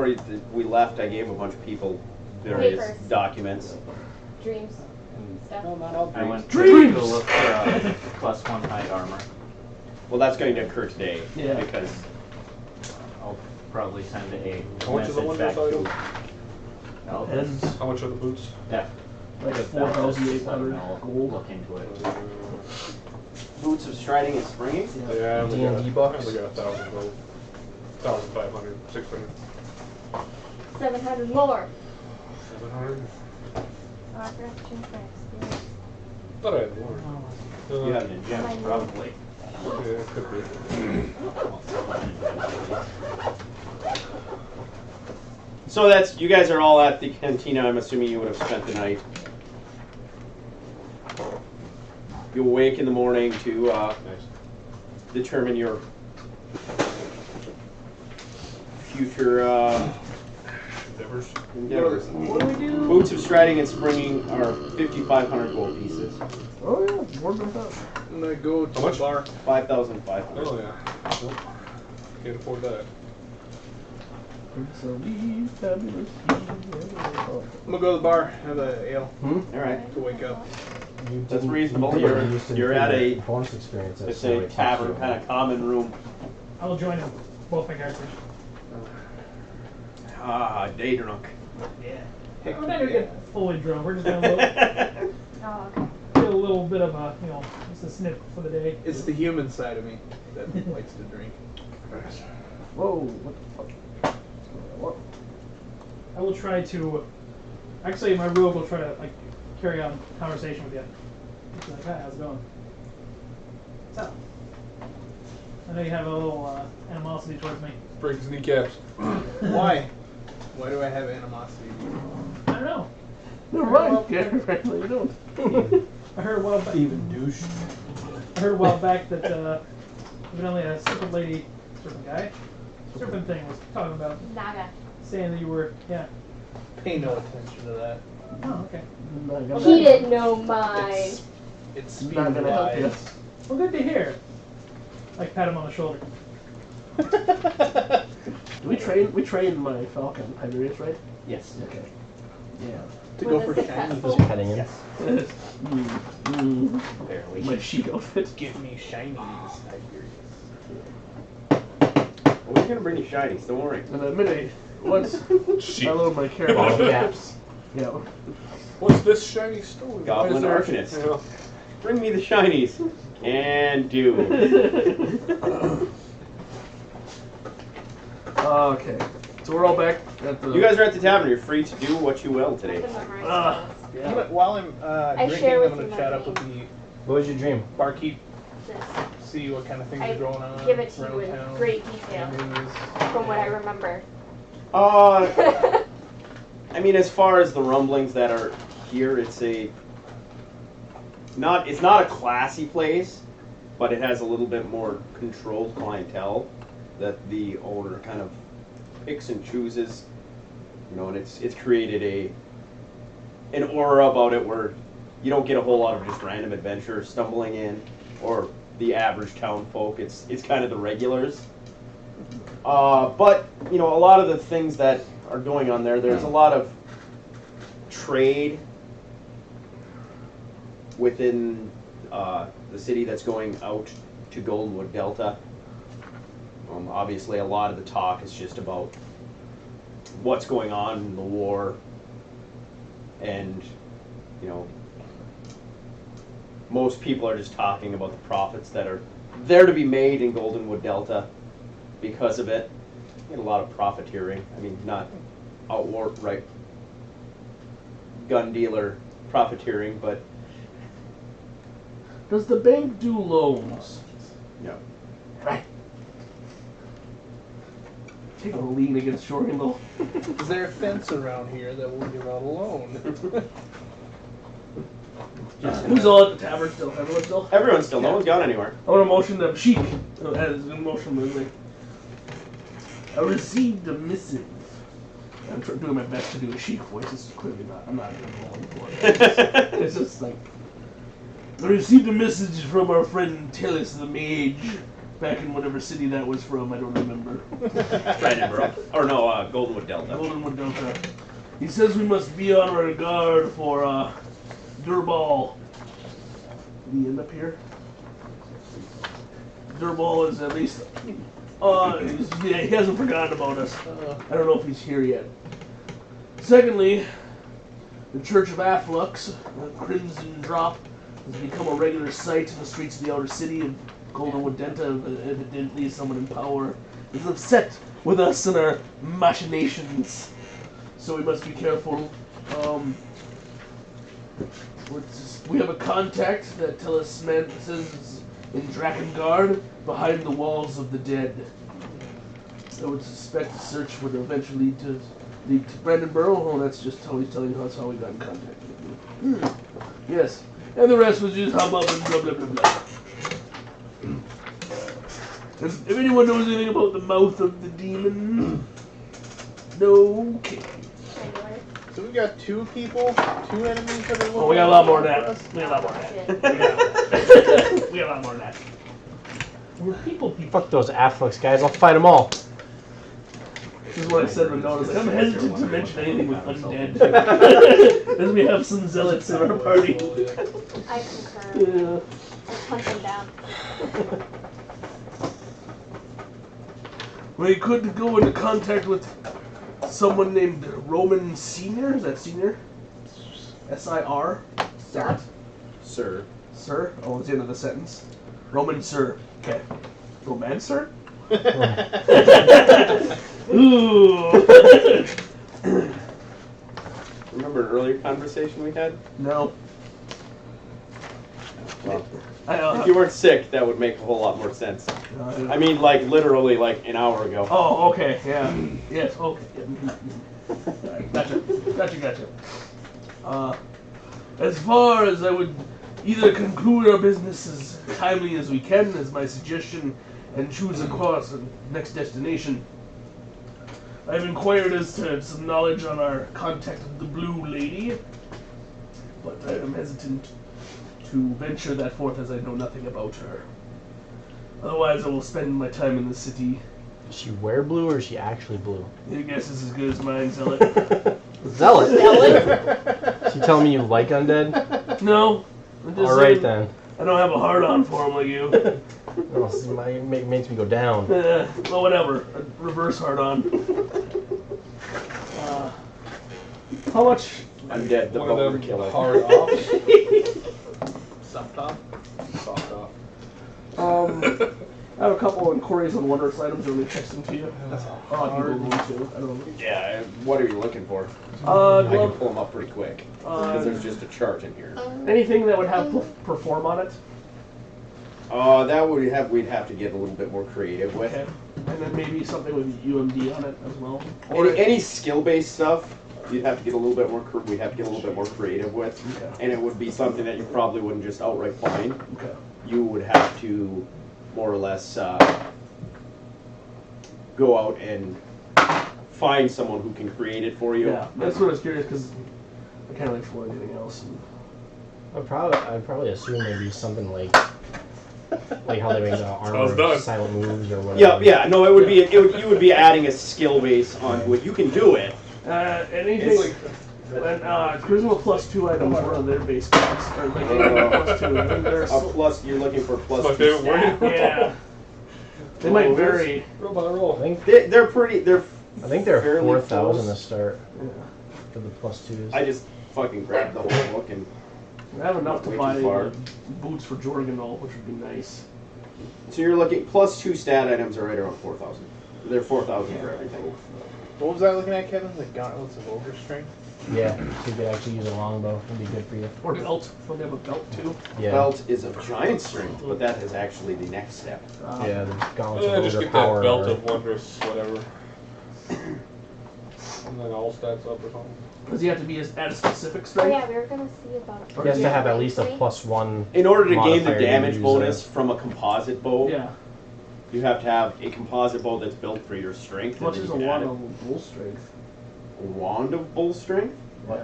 before we left, I gave a bunch of people various Papers. documents. Dreams. Stuff. No, not all I went dreams. to look for +1 hide armor. Well, that's going to occur today. Yeah. Because I'll probably send a How much is the message one back that's to. No, And How much are the boots? yeah. like Just 4,800 I'll gold. Look into it. boots of striding and springing. Yeah, I only got, D&D I bucks. only got 1,000 gold. 1,500, 600, 700 more. 700. I forgot to change my experience. Thought I had more. You have it in gems, I know. probably. Yeah, it could be. So that's, you guys are all at the cantina. I'm assuming you would have spent the night. You awake in the morning to Nice. determine your future endeavors. What do we do? Boots of striding and springing are 5,500 gold pieces. Oh yeah, more than that. I'm gonna go to How much? the bar. 5,500. Oh, yeah. Can't afford that. It's a wee fabulous. Oh. I'm gonna go to the bar, have a ale All right. to wake up. That's reasonable. You're at a, bonus experience. it's a tavern kind of common room. I will join him. Both my characters. Ah, day drunk. Yeah. We're not gonna get fully drunk. We're just gonna Oh, okay. get a little bit of a, just a snip for the day. It's the human side of me that likes to drink. Whoa! What the fuck? What? I will try to. Actually, my rogue will try to carry on conversation with you. It's like, hi, how's it going? So, I know you have a little animosity towards me. Break his kneecaps. Why? Why do I have animosity? I don't know. Never mind. Yeah, apparently you don't. I heard a while back. Even douche. I heard a while back that evidently a serpent lady, serpent guy, serpent thing was talking about Naga. saying that you were, yeah. Pay no attention to that. Oh, okay. Not gonna- He didn't know mine. It's Not speed gonna help you. lies. Well, good to hear. Like pat him on the shoulder. We trained my falcon, Tiberius, right? Yes. Okay. Yeah. To Was go it for shiny. successful? Just petting him. Yes. Apparently. My she outfit. Give me shinies, Well, we're gonna bring you shinies. Don't worry. And admit once Sheep. I load my All character. caps. Yeah. What's this shiny stone? Goblin Why is there- Arcanist. Yeah. Bring me the shinies. And do. Okay. So we're all back at the. You guys are at the tavern. You're free to do what you will today. Ah. You know what, while I'm drinking, share I'm with gonna you chat my up with the What was your dream? barkeep, This. see what kind of things I are going on. give it to around you in town. great detail, News. from what I remember. I mean, as far as the rumblings that are here, it's not a classy place, but it has a little bit more controlled clientele that the owner kind of picks and chooses, and it's created an aura about it where you don't get a whole lot of just random adventurers stumbling in, or the average town folk. It's kind of the regulars. But a lot of the things that are going on there's a lot of trade within the city that's going out to Goldenwood Delta. Obviously, a lot of the talk is just about what's going on in the war, and most people are just talking about the profits that are there to be made in Goldenwood Delta because of it. You get a lot of profiteering. I mean, not outright gun dealer profiteering, but Does the bank do loans? no. Right. Take a lean against Shorgan. Is there a fence around here that will give out a loan? Who's all at the tavern still? Everyone still? Everyone's still. No one's gone anywhere. I want to motion them. Sheik has a motion movement. I received a missive. I'm doing my best to do a Sheik voice. It's clearly not. I'm not even rolling for it. It's just like I received a message from our friend Tillis the mage. back in whatever city that was from. I don't remember. Brandenburg. Or no, Goldenwood Delta. Goldenwood Delta. He says we must be on our guard for Durball. Did he end up here? Durball is at least. Yeah, he hasn't forgotten about us. I don't know if he's here yet. Secondly, the Church of Afflux, the Crimson Drop, has become a regular sight in the streets of the outer city of Goldenwood Delta. Evidently, someone in power is upset with us and our machinations. So we must be careful. We have a contact that says in Drakengard, behind the walls of the dead. I would suspect the search would eventually lead to Brandenburg. Oh, that's just how he's telling us how we got in contact with you. Yes. And the rest was just hubbub and blah blah blah blah. If anyone knows anything about the mouth of the demon, no. Okay. So we got 2 people, 2 enemies that are looking. Oh, we got a lot more than for that. us? We got a lot more than that. We got a lot more than that. We're people. Fuck those Afflux guys, I'll fight them all. This is what I said when I was like, I'm hesitant to mention anything with undead. As we have some zealots in our party. I concur. Yeah. Let's hunt them down. We could go into contact with someone named Roman Senior. Is that Senior? S-I-R? Sir. Sir. Sir? Oh, it's the end of the sentence. Roman Sir. Okay. Romancer? Ooh. Remember an earlier conversation we had? No. Well, if you weren't sick, that would make a whole lot more sense. I I mean, like, literally, like, an hour ago. Oh, okay, yeah. Yes, okay. Yeah. Alright, gotcha. As far as I would either conclude our business as timely as we can, as my suggestion, and choose a course and next destination. I've inquired as to some knowledge on our contact with the Blue Lady, but I am hesitant to venture that forth as I know nothing about her. Otherwise, I will spend my time in the city. Is she wear blue or is she actually blue? Your guess is as good as mine, Zealot. Zealot? Zealot? You telling me you like undead? No. I'm just Alright saying, then. I don't have a hard-on for him like you. Oh, see, makes me go down. Well, whatever. A reverse hard-on. How much? I'm dead, the One of boulder them killer. hard off. Soft off. Soft off. I have a couple of inquiries on wondrous items. I'm going to text them to you. That's A lot of people do too. I don't know. Yeah, what are you looking for? I can Glove, pull them up pretty quick. Because there's just a chart in here. anything that would have perform on it. That we'd have to get a little bit more creative with. Okay. And then maybe something with UMD on it as well. Any skill-based stuff, you'd have to get a little bit more. We'd have to get a little bit more creative with, Okay. and it would be something that you probably wouldn't just outright find. Okay. You would have to more or less go out and find someone who can create it for you. Yeah, that's what I was curious because I can't really afford anything else. I'd probably assume maybe something like how they make the Sounds armor done. silent moves or whatever. Yeah. No, it would be. You would be adding a skill base onto it. You can do it. Anything. And charisma +2 items were on their base class. Or like +2. And they're You're looking for plus My 2 favorite stat. word. yeah. They might vary. Roll by roll. I think They're pretty. They're they're fairly 4,000 to close. start Yeah. for the +2s. I just fucking grabbed the whole book and. I have enough to Way too buy far. boots for Jorgenol, which would be nice. So you're looking +2 stat items are right around 4,000. They're 4,000 for everything. What was I looking at, Kevin? The gauntlets of ogre strength? Yeah, so you could actually use a longbow. It'd be good for you. Or belt. Don't they have a belt too? Yeah. Belt is of giant strength, but that is actually the next step. Yeah, the gauntlets of Just ogre get power. that belt are- of wondrous whatever. And then all stats up or something. Does he have to be at a specific Oh strength? yeah, we were gonna see about it. He has to have at least a +1. In order to gain the modifier to damage use bonus from a composite bow, Yeah. you have to have a composite bow that's built for your strength. How much and is then a you can wand add of bull strength? a wand of bull strength? Yeah.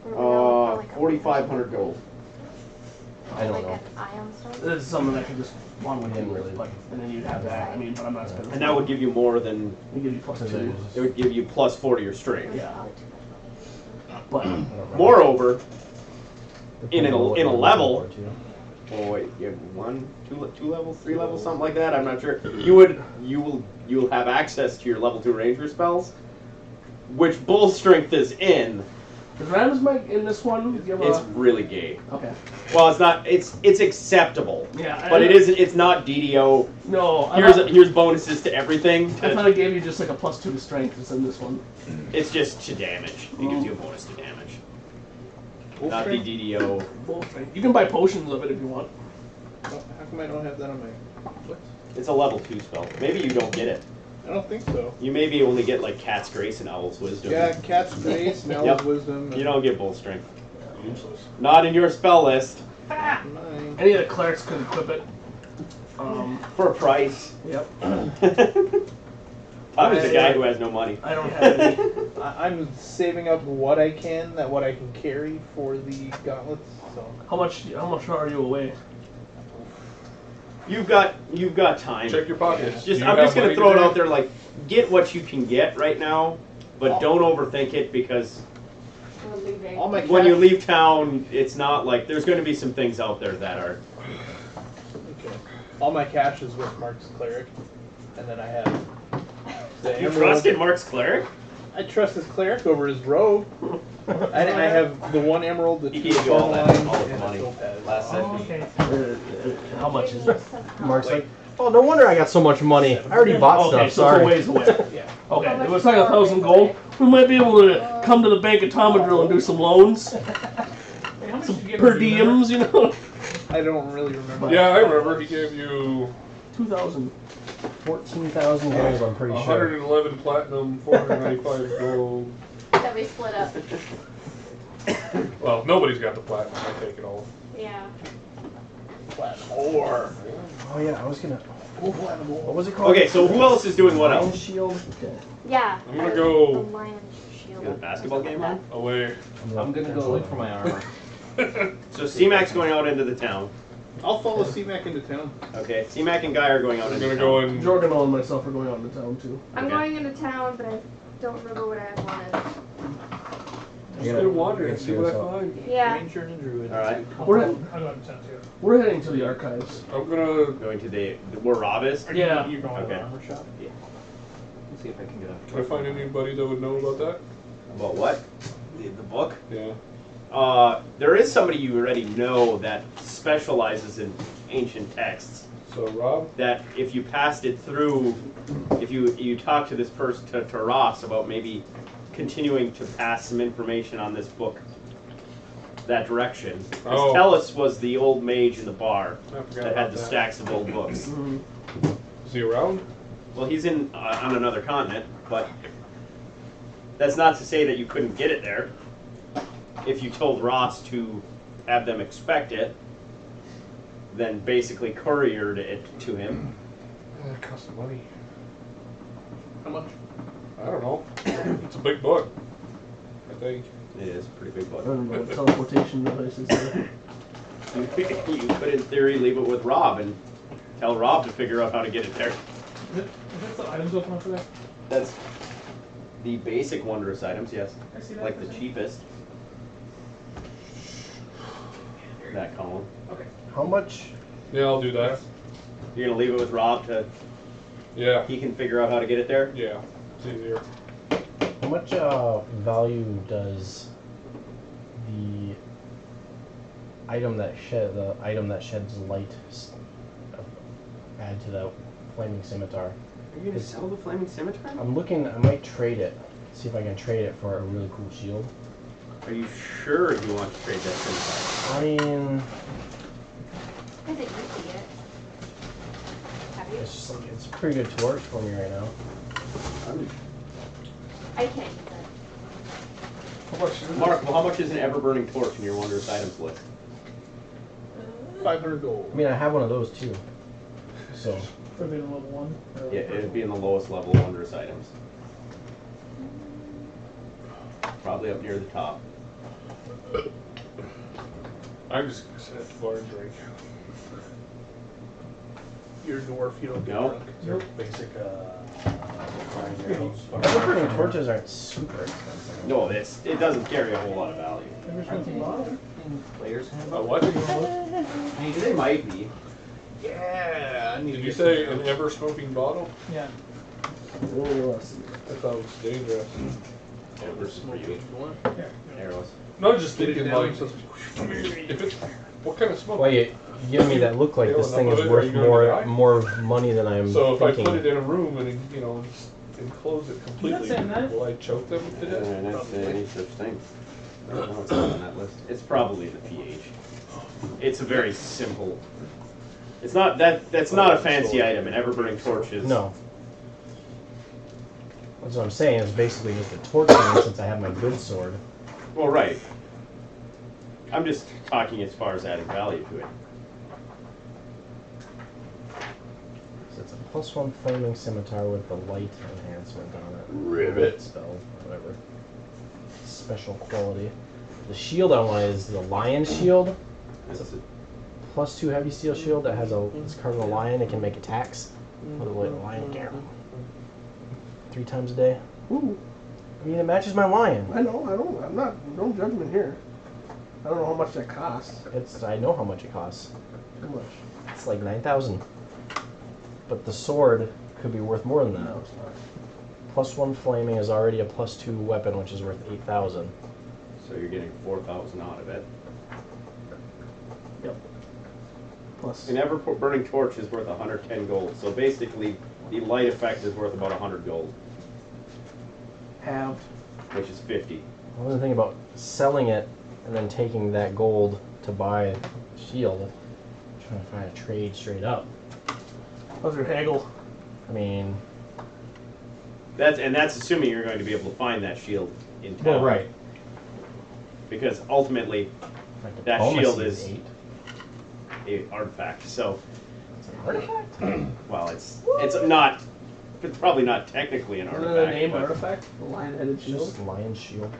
Were we all like a 4,500 gold. I don't like know. an ion stone? This is something I can just one would We didn't do, really- but and then you'd have that. I mean, but I'm not spending. And that would give you more than, we give you plus Because 2. it would give you plus 4 to your strength. Yeah. But I don't remember. Moreover, The in a- people in a were level- looking for, too. oh wait, you have 1, 2 levels, 3 levels, something like that. I'm not sure. You'll have access to your level 2 ranger spells, which bull strength is in. is Rams Mike in this one? Do you have It's a- really gay. okay. Well, it's not. It's acceptable. Yeah. But it isn't. It's not DDO. No. Here's bonuses to everything. I thought it gave you just like a plus 2 to strength. It's in this one. It's just to damage. It gives you a bonus to damage. Not the DDO. Both things. You can buy potions of it if you want. How come I don't have that on my list? It's a level 2 spell. Maybe you don't get it. I don't think so. You maybe only get like Cat's Grace and Owl's Wisdom. Yeah, Cat's Grace, Nell's Yep. Wisdom. You don't get Bull Strength. Useless. Not in your spell list. Mine. Any of the clerics could equip it. For a price. Yep. I'm just a guy who has no money. I don't have any. I'm saving up what I can carry for the gauntlets. So How much are you away? You've got time. Check your pockets. Just Do you I'm have just gonna money throw it today? out there like get what you can get right now, but don't overthink it because We're leaving. all my when you cash- leave town, it's not like there's going to be some things out there that are. Okay. All my cash is with Mark's cleric, and then I have the You emerald. trusted Mark's cleric? I trust his cleric over his rogue. I have the 1 emerald, the 2 He gave you all that- tourmalines, all the and money a topaz. last Oh, session. okay. How much is it? Mark's like, oh, no wonder I got so much money. I already bought Okay, stuff. so Sorry. it's a ways away. Yeah. Okay, How much it was like 1,000 is gold. it? We might be able to come to the bank of Tomadrill and do some loans, Wait, how much did you get per for the remember? diems, you know. I don't really remember. Yeah, I remember. He gave you 2,000. 14,000 gold, I'm pretty sure. 111 platinum, 495 gold. That we split up. Well, nobody's got the platinum. I take it all. Yeah. Or Oh, yeah, I was gonna. What was it called? Okay, so who else is doing what Lion else? Shield? Yeah. I'm gonna the go- lion You got a shield. basketball game on? Away. I'm gonna go look for my armor. So C-Mac's going out into the town. I'll follow C-Mak into town. Okay, C-Mac and Guy are going out I'm into gonna town. go in. Jorgenol and myself are going out into town too. I'm Okay. going into town, but I don't remember what I wanted. Just gonna wander and see what I find. Yeah. Ranger and Druid. All right, We're, I'll go to town too. we're heading to the archives. I'm gonna. going to where Rob is. Yeah. You're going to Okay. the armor shop? Let's see if I can get a. Can I find anybody that would know about that? About what? The book? Yeah. There is somebody you already know that specializes in ancient texts. So Rob. That if you passed it through, if you talk to this person, to Ross about maybe continuing to pass some information on this book that direction. Because Oh. Tellus was the old mage in the bar I forgot that about had the that. stacks of old books. Is he around? Well, he's in on another continent, but that's not to say that you couldn't get it there. If you told Ross to have them expect it, then basically couriered it to him. It costs some money. How much? I don't know. It's a big book. I think. It is a pretty big I book. don't know what teleportation devices are. You could, in theory, leave it with Rob and tell Rob to figure out how to get it there. Is that the items open up for that? That's the basic wondrous items, yes. I see that. Like for the a cheapest. That column. second? Okay. How much? Yeah, I'll do that. You're gonna leave it with Rob to Yeah. he can figure out how to get it there? Yeah. It's easier. How much value does the item that sheds light add to the flaming scimitar? Are you gonna sell the flaming scimitar? I'm looking. I might trade it. See if I can trade it for a really cool shield. Are you sure you want to trade that scimitar? I mean, I think you see it. Have you? it's just like it's a pretty good torch for me right now. I can't use it. How much is it? Mark, well, how much is an ever-burning torch in your wondrous items list? 500 gold. I mean, I have one of those too. So For being level 1? Or Yeah, it'd be in the lowest level wondrous items. Probably up near the top. I'm just gonna sit at the bar and drink. You're a dwarf, you don't get No. drunk. They're basic, flying arrows. Ever-burning torches aren't super expensive. No, it doesn't carry a whole lot of value. Ever smoking bottle? Players A handbook. what? They might be. Yeah, I need Did to you get say some an ever-smoking bottle? Yeah. I thought it was dangerous. Ever smoke for you. if you want. Here. Arrows. No, just Get it thinking down, like, so if it's, what kind of smoke? Well, you give me that look like Yeah, this well, thing enough is of it, are worth you gonna die? more money than I'm So if I thinking. put it in a room and, you know, just enclose it completely, saying that? will I choke them to death? And that's Probably. any such thing. I don't know what's on that list. It's probably the pH. It's a very simple. It's not that. That's not a fancy item. An ever-burning torch is. No. That's what I'm saying. It's basically just a torch thing since I have my good sword. Well, right. I'm just talking as far as adding value to it. So it's a +1 flaming scimitar with the light enhancement on it. Rivet. Spell, whatever. Special quality. The shield I want is the lion shield. That's it. +2 heavy steel shield that has it's carved a lion. It can make attacks with a lion. 3 times a day. Ooh, I mean, it matches my lion. I know. I'm not. No judgment here. I don't know how much that costs. I know how much it costs. Too much. It's like 9,000. But the sword could be worth more than that. No, it's not. +1 flaming is already a +2 weapon, which is worth 8,000. So you're getting 4,000 out of it. Yep. Plus. An ever-burning torch is worth 110 gold. So basically, the light effect is worth about 100 gold, Halved. which is 50. I wasn't thinking about selling it and then taking that gold to buy a shield. I'm trying to find a trade straight up. How's your haggle? I mean, That's assuming you're going to be able to find that shield in town. well, right. Because ultimately, Like That diplomacy shield is- 8. a artifact. So, It's an artifact? well, it's not. It's probably not technically an Is it artifact. a named but artifact? The lion-headed shield? Just lion's shield.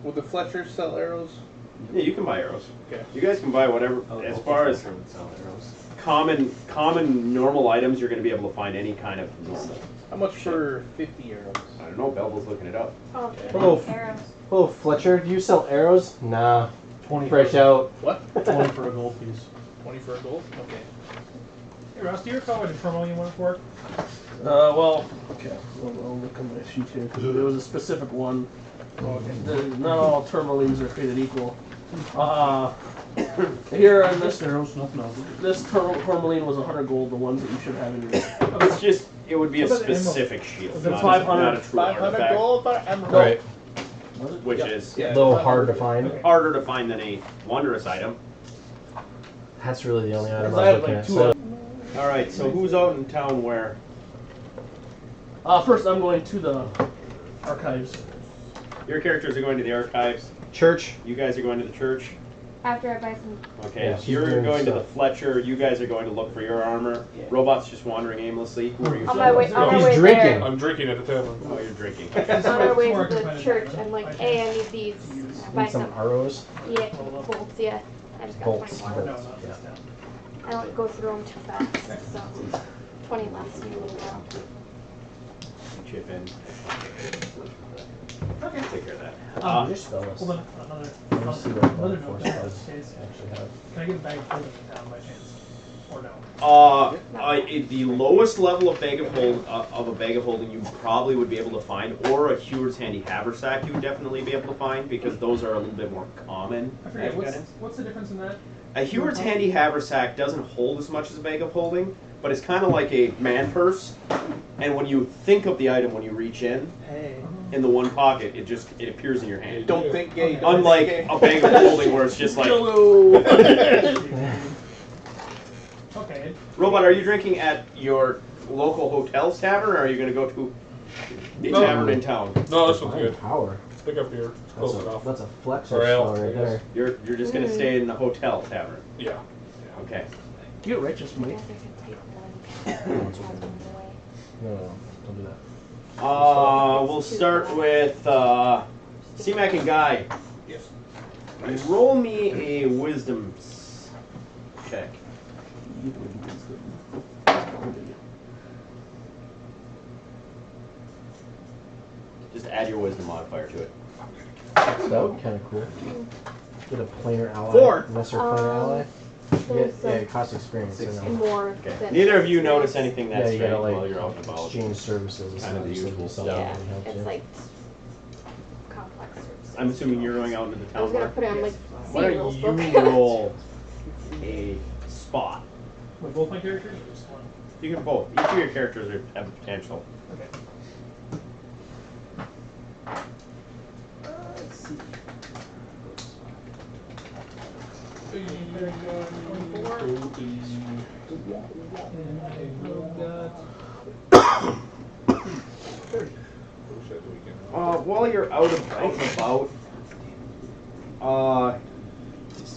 Would the Fletchers sell arrows? Yeah, you can buy arrows. Okay. You guys can buy whatever. As far as common normal items, you're going to be able to find any kind of normal. How much for 50 arrows? I don't know. Belva's looking it up. Oh, Oh, arrows. Oh, Fletcher, do you sell arrows? Nah. 20 Fresh out. What? 20 for a gold piece. 20 for a gold? Okay. Hey, Ross, do you recall what a terminal you wanted for? Well, okay. I'll look at my sheet here because there was a specific one. Not all tourmalines are created equal. Here on this Arrows, nothing else. tourmaline was 100 gold. The ones that you should have in your. It's just. It would be a What about the emerald? specific shield, The not 500 not a true 500 artifact, gold for emerald. Right. which Yeah. is Yeah. A little hard to find. Okay. harder to find than a wondrous item. That's really the only item Because I I have was looking like at. two. So, All right. So who's out in town where? First, I'm going to the archives. Your characters are going to the archives. church. You guys are going to the church. After I buy some. Okay. Yeah, so she's you're doing going to the stuff. Fletcher. You guys are going to look for your armor. Yeah. Robot's just wandering aimlessly. Who are you? On my way, on my He's way drinking. there. I'm drinking at the tavern. Oh, you're drinking. On our way More to the competitive, church, right? I'm like, Like hey, I need these. Buy Need some some. arrows. Yeah, bolts. Yeah, I just got Bolts. 21. No, not this town. I don't go through them too fast, so 20 left. Chip in. Okay. Take care of that. Oh, your spell list. Hold on, another Let me see what another force note does just in case. actually have. Can I get a bag of holding in town by chance? Or no? The lowest level of bag of a bag of holding you probably would be able to find, or a Hewer's handy haversack you would definitely be able to find, because those are a little bit more common. I forget, magic items. what's the difference in that? A Hewer's handy haversack doesn't hold as much as a bag of holding, but it's kind of like a man purse. And when you think of the item, when you reach in the one pocket, it appears in your hand. Don't think gay. Don't Unlike think gay. a bag of holding where it's just like. Okay. Robot, are you drinking at your local hotel's tavern, or are you going to go to the No. tavern in town? No, this one's Fine good. power. Pick up here. That's Close a, enough. that's a flexor Or ale, spell right I guess. there. You're just going to stay in the hotel tavern. Yeah. Okay. Get righteous, Mike. No, don't do that. We'll start with C-Mak and Guy. Yes. Roll me a wisdom Okay. Just add your wisdom modifier to it. That would be kind of cool. Get a planar ally. 4. Lesser planar ally. There's Yeah, it costs experience. So no. more Okay. than Neither of you experience. notice anything Yeah, that's you strange gotta like while you're out and about. exchange services. Kind of the usual stuff. Yeah, Really helps it's you. like complex services. I'm assuming you're going out into the I town was gonna more. put it on like Why don't C you rules book. roll a spot? Wait, both my characters or just one? You can both. Each of your characters have the potential. Okay. Let's see. 24. And I've got 30. While you're out and about,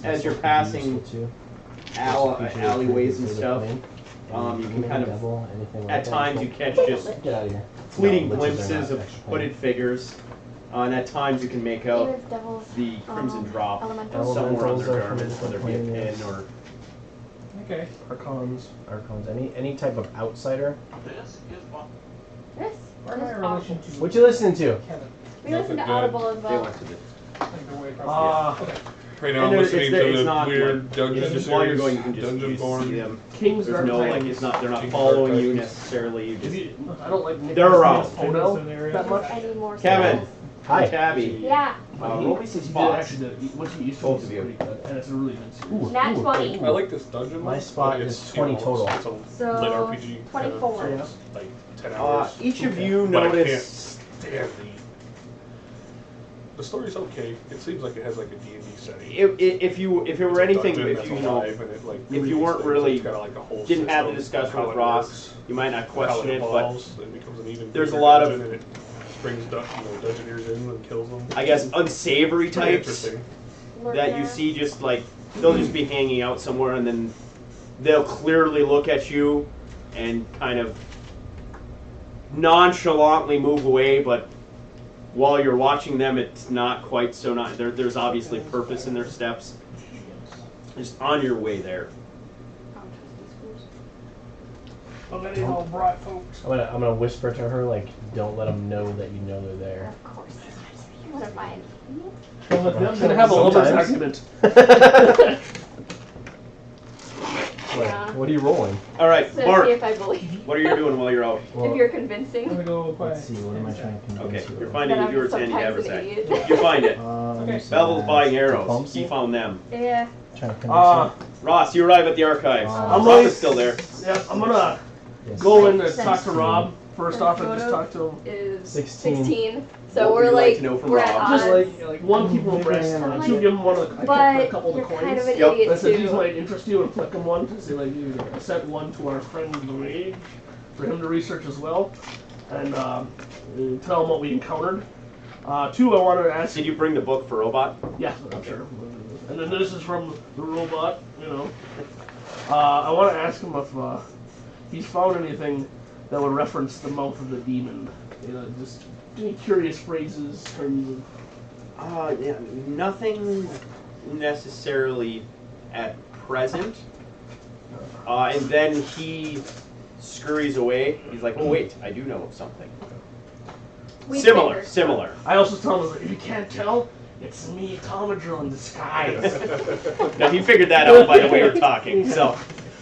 as you're passing alleyways and stuff, you can kind of, at times you catch just Get out of here. fleeting No, witches are glimpses not of actually hooded figures, and at times you can make Even out if devils, the crimson drop elementals. somewhere on their Elementals are garments, from whether it be a different pin or. Okay. Archons, any type of outsider. Yes. Where am I in Awful. relation to What you listening to? Kevin? We listen to Nothing Audible as They well. went to the. Like they're way across Uh, okay. Right now And I'm there- listening it's there- to it's the not, weird like, Dungeon it's just series, while you're going, you can just Dungeon you Born. see them. King's There's Dark no like Titans. it's not they're not King's following Dark you Titans. necessarily. You If just you- I don't like Nick They're around. Odell In the area. that much. I need more Kevin. skills. Hi. Tabby. Yeah. Roll me some He did spots. actually did. What he used to Both was of you. pretty good, and it's a really good series. Nat 20. I like this dungeon. My one, spot but is it's, 20 you know, total. It's a lit So, RPG. 24. Kind of, so it's like 10 hours. Each of you But I can't notice. stand the story's okay. It seems like it has like a D&D setting. If it It's were a anything, dungeon if that's you know, alive and it, like, if you reads weren't things, really- it's got, like, a whole didn't have the system, discussion how with it Ross, works, you might not how question it, but evolves, it becomes an even there's a bigger lot of- dungeon, and it brings dungeoneers in and kills them. I guess unsavory It's pretty types interesting. that you see just like they'll just be hanging out somewhere and then they'll clearly look at you and kind of nonchalantly move away, but while you're watching them, it's not quite so not. There's obviously purpose in their steps. Just on your way there. Oh, that ain't all bright, folks. I'm gonna whisper to her like, don't let them know that you know they're there. Of course. What am I? Don't let them I'm gonna have a know. lover's Sometimes. argument. Yeah. What are you rolling? All right, So Mark. see if I believe. What are you doing while you're out? Well, If you're I'm convincing. gonna go by. let's see. What am I trying to convince Okay, you you're of? finding That if you were I'm 10 sometimes an haversack. idiot. You find it. Okay. So Bevel's that's buying arrows. diplomacy? He found them. Yeah. Trying to convince Uh, Ross, you arrive at the archives. I'm Ross right. is still there. yeah, I'm gonna you. Yes. go in and Send talk to Rob first Send off and just photo. talk to him. Is 16. 16. So What would we're you like like, to know from we're at Rob? odds. Just like one keep him maybe abreast, I am and right. two give him one of the, I kept a But couple of the you're coins. kind of an Yep. idiot I said these too. might interest you and flick him one to say like I sent one to our friend the Rage for him to research as well and tell him what we encountered. Two, I wanted to ask Did you bring the book for Robot? yeah, I'm sure. And then this is from the robot, you know. I want to ask him if he's found anything that would reference the mouth of the demon. You know, just any curious phrases, terms of. Yeah, nothing necessarily at present. And then he scurries away. He's like, "Oh wait, I do know of something We similar." figured. Similar. I also tell him if you can't tell, it's me, Tomadrill in disguise. Now he figured that out by the way you're talking. So,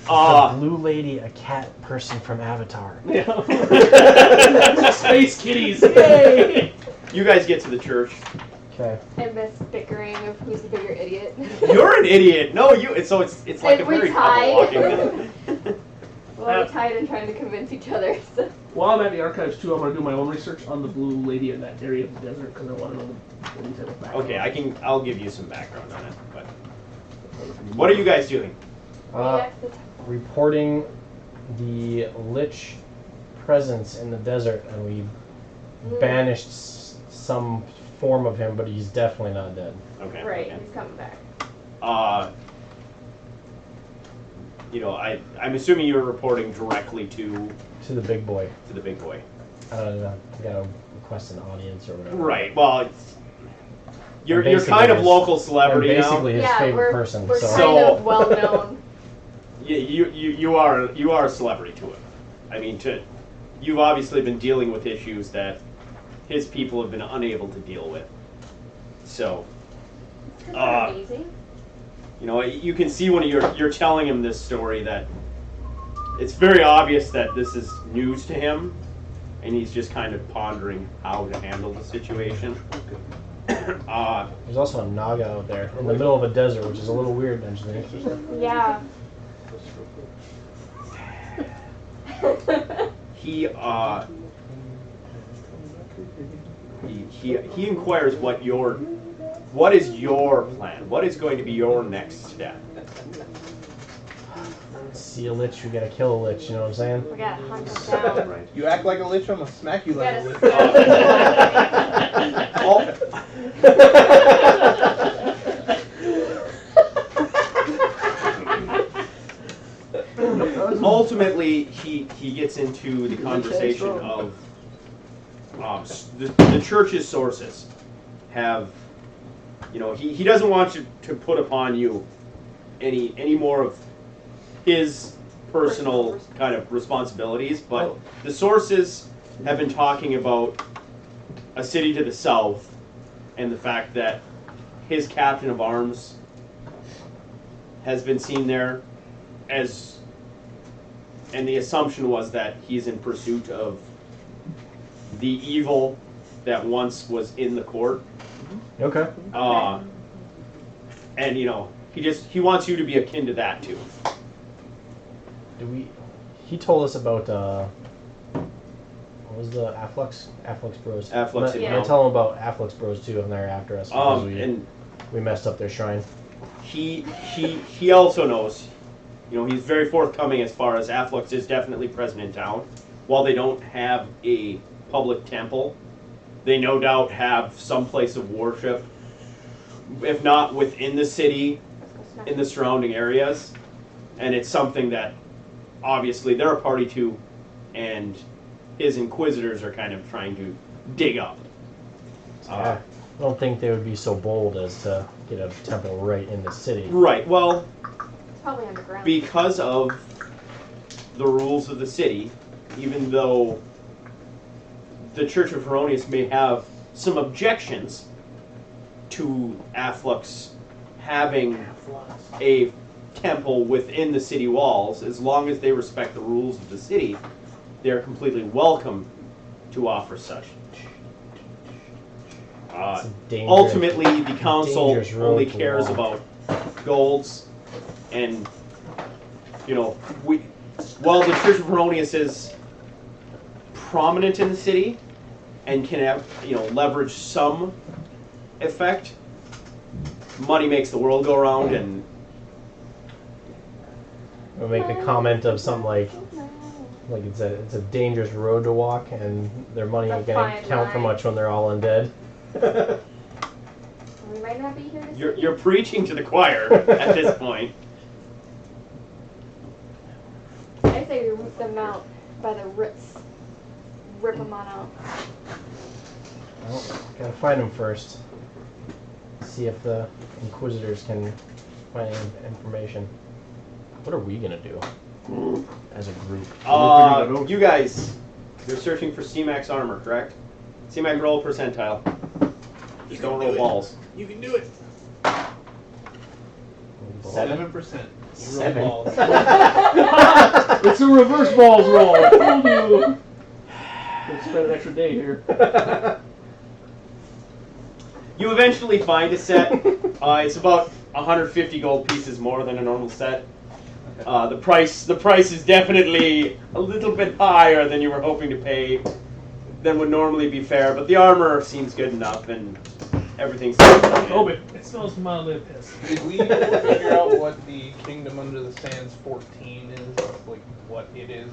The blue lady, a cat person from Avatar. Yeah. Space kitties, yay! you guys get to the church. Okay. And this bickering of who's the bigger idiot. You're an idiot. No, you. So it's like a And we very tie. couple walking. Well, we tied and trying to convince each other. So. While I'm at the archives too, I'm going to do my own research on the blue lady in that area of the desert because I want to know any type of background. Okay, I'll give you some background on it. But what are you guys doing? Reporting the Lich presence in the desert, and we banished some form of him, but he's definitely not dead. Okay. Right, okay. he's coming back. I'm assuming you're reporting directly to To the big boy. the big boy. I don't know. I gotta request an audience or whatever. Right. Well, you're Basically kind of his- local celebrity I'm basically now. his yeah, favorite we're, person. we're so kind So- of well known. you are a celebrity to him. I mean, you've obviously been dealing with issues that his people have been unable to deal with. So, It's 'cause they're amazing. you know, you can see when you're telling him this story that it's very obvious that this is news to him, and he's just kind of pondering how to handle the situation. There's also a Naga out there in the middle of a desert, which is a little weird, don't you think? Yeah. He inquires what is your plan? What is going to be your next step? See a lich, we gotta kill a lich, you know what I'm saying? We gotta hunt them down. Right. You act like a lich, I'm gonna smack you We like a lich. Ultimately, he gets into the conversation of the church's sources have, you know, he doesn't want you to put upon you any more of his personal kind of responsibilities, but the sources have been talking about a city to the south and the fact that his captain of arms has been seen there and the assumption was that he's in pursuit of the evil that once was in the court. Okay. And you know, he wants you to be akin to that too. He told us about what was the Afflux Bros. Afflux, I'm yeah. gonna tell him about Afflux Bros too, and they're after us because we messed up their shrine. He also knows, you know, he's very forthcoming as far as Afflux is definitely present in town. While they don't have a public temple, they no doubt have some place of worship, if not within the city, in the surrounding areas. And it's something that obviously they're a party to, and his inquisitors are kind of trying to dig up. I don't think they would be so bold as to get a temple right in the city. Right, well, It's probably underground. because of the rules of the city, even though the Church of Heronius may have some objections to Afflux having a temple within the city walls, as long as they respect the rules of the city, they're completely welcome to offer such. It's a dangerous- Ultimately, the council dangerous road only to cares walk. about golds, and you know, while the Church of Heronius is prominent in the city and can have, you know, leverage some effect, money makes the world go round, and We'll make a comment of something like it's a dangerous road to walk, and their money It's a ain't gonna fine count for line. much when they're all undead. We might not be here to see. you're preaching to the choir at this point. I say we rip them out by the roots. Rip them on out. Well, gotta find them first. See if the Inquisitors can find any information. What are we gonna do as a group? You guys, you're searching for C-Mak's armor, correct? C-Mak, roll percentile. Just don't roll balls. You can do it. 7%. You roll 7. balls. It's a reverse balls roll. I told you. Let's spend an extra day here. You eventually find a set. It's about 150 gold pieces more than a normal set. The price is definitely a little bit higher than you were hoping to pay, than would normally be fair. But the armor seems good enough, and everything seems good. Obi. It smells mildly of piss. Did we figure out what the Kingdom Under the Sands 14 is? Like, what it is?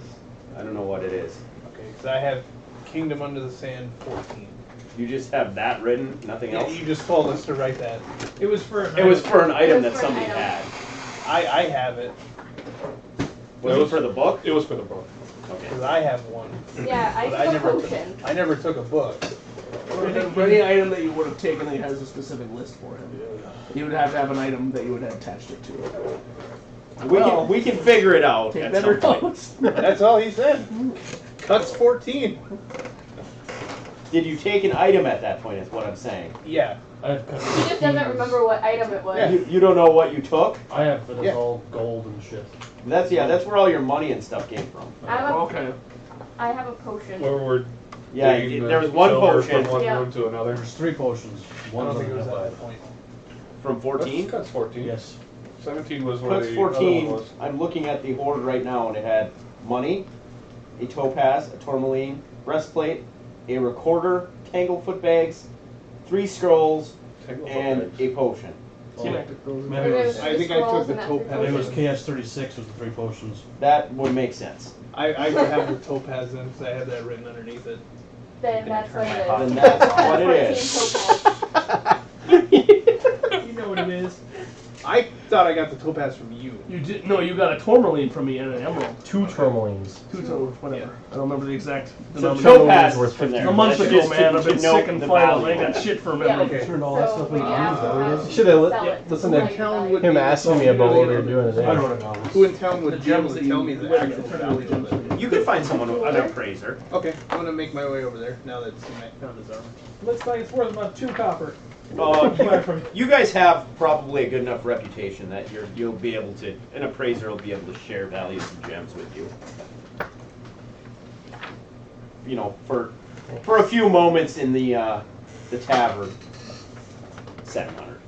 I don't know what it is. Okay, because I have Kingdom Under the Sand 14. You just have that written, nothing Yeah, else. you just told us to write that. It was for. It was for an item was that for an somebody item. had. I have it, Was it for the book? It was for the book. Okay. because I have one. Yeah, I But took a never potion. I never took a book. For any item that you would have taken, it has a specific list for him. You would have to have an item that you would have attached it to. We can figure it out Take at better some point. notes. That's all he said. Cuts 14. Did you take an item at that point? Is what I'm saying. Yeah. I have cut He just doesn't remember what item it was. Yeah. You don't know what you took. I have, but it's Yeah. all gold and shit. That's where all your money and stuff came from. Okay. I have a potion. Where we're Yeah, digging there the was one silver potion from one Yeah. room to another. There's 3 potions. I One don't of think it them was have at life. that point. From 14. Cuts 14. Yes. 17 was where Cuts the 14. other one was. I'm looking at the hoard right now, and it had money, a topaz, a tourmaline, breastplate, a recorder, tanglefoot bags, 3 scrolls, Tangle and bags. a potion. C-Mak took those. Maybe it was, I think I took the topaz. it was KS36 was the 3 potions. That would make sense. I would have the topaz then because I had that written underneath it. Then that's what it is. Then that's what it is. 14 topaz. You know what it is. I thought I got the topaz from you. You did no. You got a tourmaline from me and an emerald. 2 tourmalines. Two toes, whatever. I don't remember the exact So denomination. topaz worth is from 50. there. A month That's ago, just man. to I've been note sick and the final. I value. got shit for Yeah. memory. Okay. Turned all that So stuff we into have is that what it is? to Should have sell it. listened Who to in town would him be asking me about what we were doing today. I wrote it down. Who in town would The be able gems to that tell you me the would actual get value gems. of it? You could find someone, an appraiser. Okay, I'm gonna make my way over there now that C-Mak found his armor. Looks like it's worth about 2 copper. You, you guys have probably a good enough reputation that you'll be able to, an appraiser will be able to share values and gems with you. You know, for a few moments in the tavern, 700.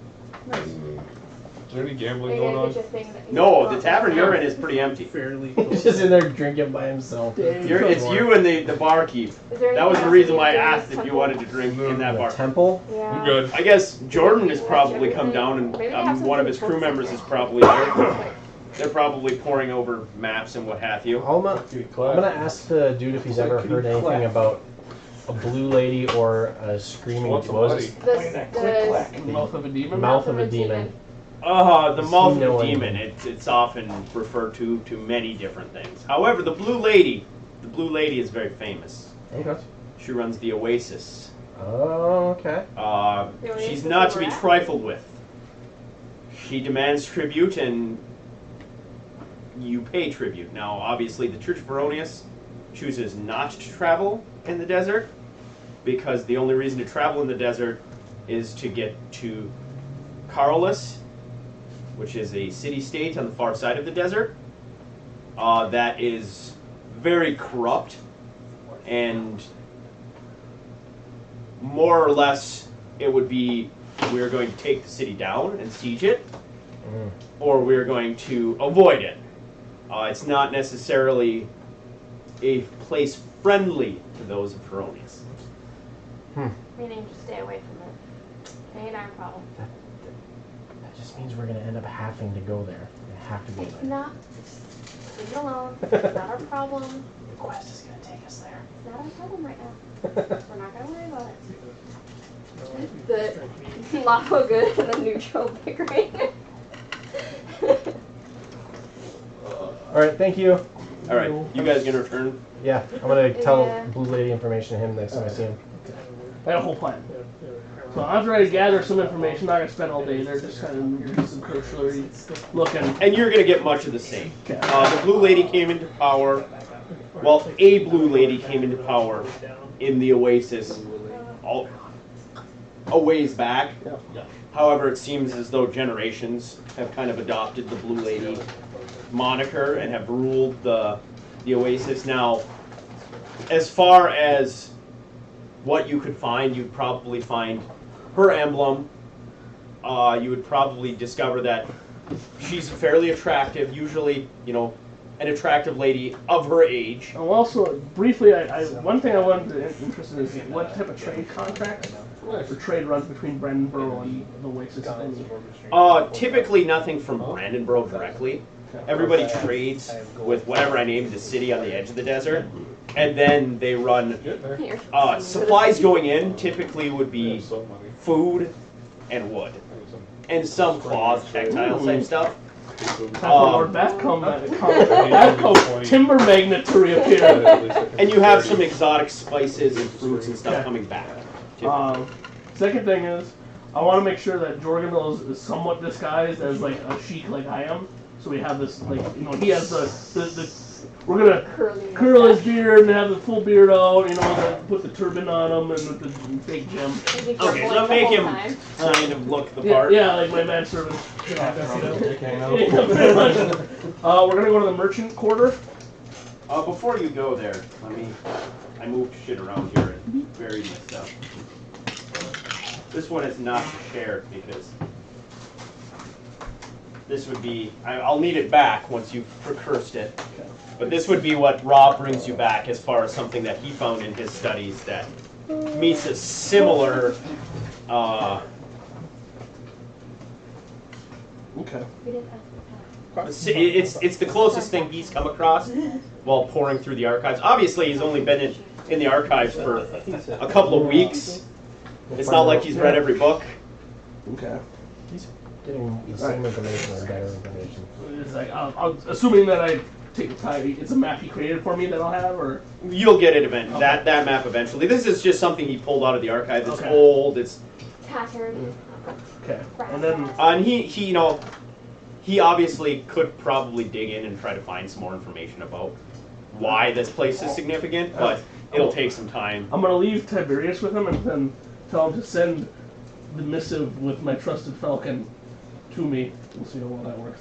Is there any gambling Are you going gonna on? get your thing that you No, want? the tavern you're in is pretty empty. Fairly He's just in there drinking by himself. It's you and the barkeep. Is there That was anything the else reason you why I need to do asked in if you this wanted to drink in that The bar. temple? Yeah. I'm good. I guess Jordan has probably come down and Maybe they have one of something his crew close members to is it. probably there. They're probably poring over maps and what have you. I'm gonna ask the dude if he's ever heard anything about a blue lady or a screaming What's a what was buddy? it? The Mouth of a demon. Mouth of a demon. The Does mouth he of know a demon. It's often referred to many different things. However, the blue lady is very famous. Okay. She runs the Oasis. Oh, okay. The Oasis She's not to be where we're at? trifled with. She demands tribute, and you pay tribute. Now, obviously, the Church of Veronius chooses not to travel in the desert, because the only reason to travel in the desert is to get to Carolus, which is a city-state on the far side of the desert, that is very corrupt, and more or less it would be we're going to take the city down and siege it, or we're going to avoid it. It's not necessarily a place friendly to those of Veronius. Meaning just stay away from it. Ain't our problem. That just means we're gonna end up having to go there. We have to go It's there. not. Leave it alone. It's not our problem. The quest is gonna take us there. It's not our problem right now. We're not gonna worry about it. The lawful good and the neutral bickering. All right, thank you. All right, you guys gonna return? Yeah, I'm gonna tell Yeah. Blue Lady information to him next time I see him. I got a whole plan. So I'm trying to gather some information. Not gonna spend all day there. Just kind of do some cursory looking. And you're gonna get much of the same. Okay. The blue lady came into power. Well, a blue lady came into power in the Oasis a ways back. However, it seems as though generations have kind of adopted the blue lady moniker and have ruled the Oasis. Now, as far as what you could find, you'd probably find her emblem. You would probably discover that she's fairly attractive, usually, an attractive lady of her age. Oh, also, briefly, one thing I wanted to interested in is what type of trade contract or trade runs between Brandenburg and the Oasis. Typically nothing from Brandenburg directly. Everybody trades with whatever I named the city on the edge of the desert, and then they run Here. supplies going in. Typically would be So money. food and wood, and some cloth, textile type stuff. Time for Lord Bathcombe timber magnet to reappear. And you have some exotic spices and fruits and stuff Yeah. coming back. Second thing is, I want to make sure that Jorgenville is somewhat disguised as like a sheik like I am. So we have this, like, he has the we're gonna Curly curl his mustache. beard and have the full beard out, put the turban on him and with the fake gem. Is he Okay, so grumbling the make whole him time? kind of look the Yeah, part. yeah, like my manservant. Yeah, that's it. Yeah, pretty much. We're gonna go to the merchant quarter. Before you go there, I moved shit around here and buried my stuff. This one is not shared because this would be, I'll need it back once you've recursed it. But this would be what Rob brings you back as far as something that he found in his studies that meets a similar, Okay. We didn't ask it's the closest thing he's come across while pouring through the archives. Obviously, he's only been in the archives for a couple of weeks. It's not like he's read every book. Okay. Getting the same information or better information. It's like, assuming that I take the time, it's a map he created for me that I'll have, or? You'll get it eventually. Okay. That map eventually. This is just something he pulled out of the archives. It's Okay. old. It's tattered. Okay. And then, and he obviously could probably dig in and try to find some more information about why this place is significant, but it'll take some time. I'm gonna leave Tiberius with him and then tell him to send the missive with my trusted falcon to me. We'll see how well that works.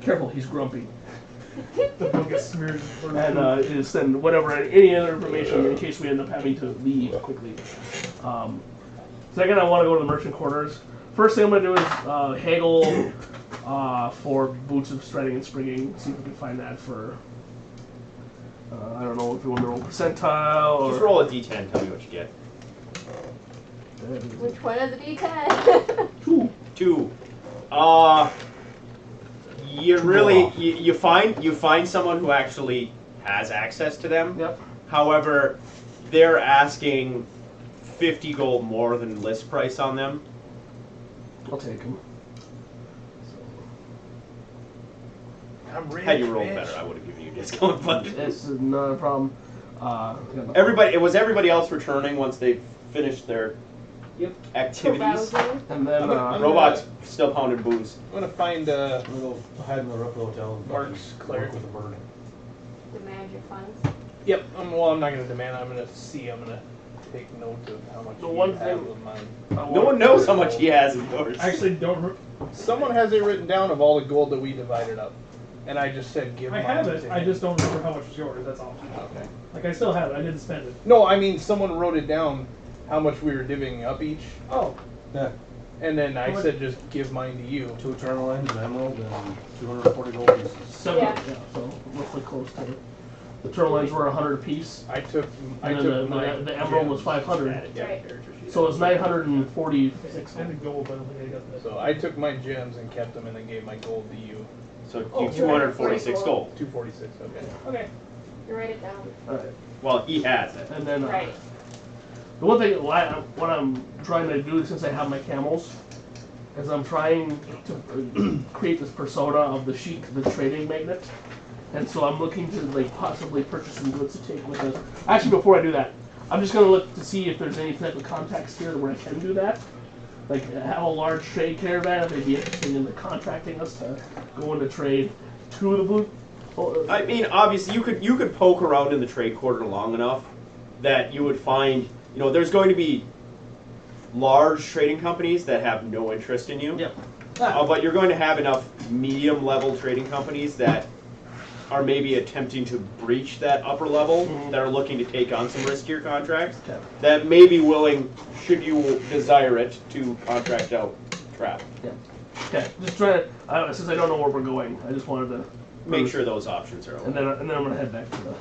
Careful, he's grumpy. The book gets smeared. And send any other information in case we end up having to leave quickly. Second, I want to go to the merchant quarters. First thing I'm going to do is haggle for boots of striding and springing. See if we can find that for, I don't know if you want to roll percentile or... Just roll a d10, tell me what you get. Which one is a D10? 2. You find someone who actually has access to them. Yep. However, they're asking 50 gold more than list price on them. I'll take him. I'm rich, Had you rolled bitch. better, I would have given you a discount. But It's not a problem. everybody else returning once they finished their activities. Carousing. And then, Robots still pounding booze. I'm gonna find I'm gonna go hide in the Ripple Hotel and Mark's cleric. work with the bird. The magic funds. Yep. I'm not gonna demand. I'm gonna see. I'm gonna take note of how much The you one have thing- of mine. No one knows how much he has of yours. I actually don't. Someone has it written down of all the gold that we divided up, and I just said give. I mine have to it. him. I just don't remember how much was yours. That's all. Okay. Like I still have it. I didn't spend it. No, I mean someone wrote it down, how much we were divvying up each, Oh, Yeah, and then I How much- said just give mine to you. 2 eternal lines, an emerald, and 240 gold pieces. seven, Yeah. so roughly close to it. The turtle lines were 100 apiece. I took. I And took then my the emerald was 500. Right. So it was 946. and the gold, but I don't think I got that. So I took my gems and kept them, and then gave my gold to you. So Oh, 246 gold. 246. Okay. Okay. You write it down. Alright. Well, he has it. And then Right. the one thing, what I'm trying to do since I have my camels, is I'm trying to create this persona of the sheik, the trading magnate. And so I'm looking to like possibly purchase some goods to take with us. Actually, before I do that, I'm just going to look to see if there's any type of contacts here where I can do that. Like have a large trade caravan, if they'd be interested in contracting us to go into trade to the blue. I mean, obviously, you could poke around in the trade quarter long enough that you would find, there's going to be large trading companies that have no interest in you. Yep. But you're going to have enough medium-level trading companies that are maybe attempting to breach that upper level, that are looking to take on some riskier contracts, Okay. that may be willing, should you desire it, to contract out travel. Okay. Just trying to, since I don't know where we're going, I just wanted to Make sure those options are open. and then I'm gonna head back to the. All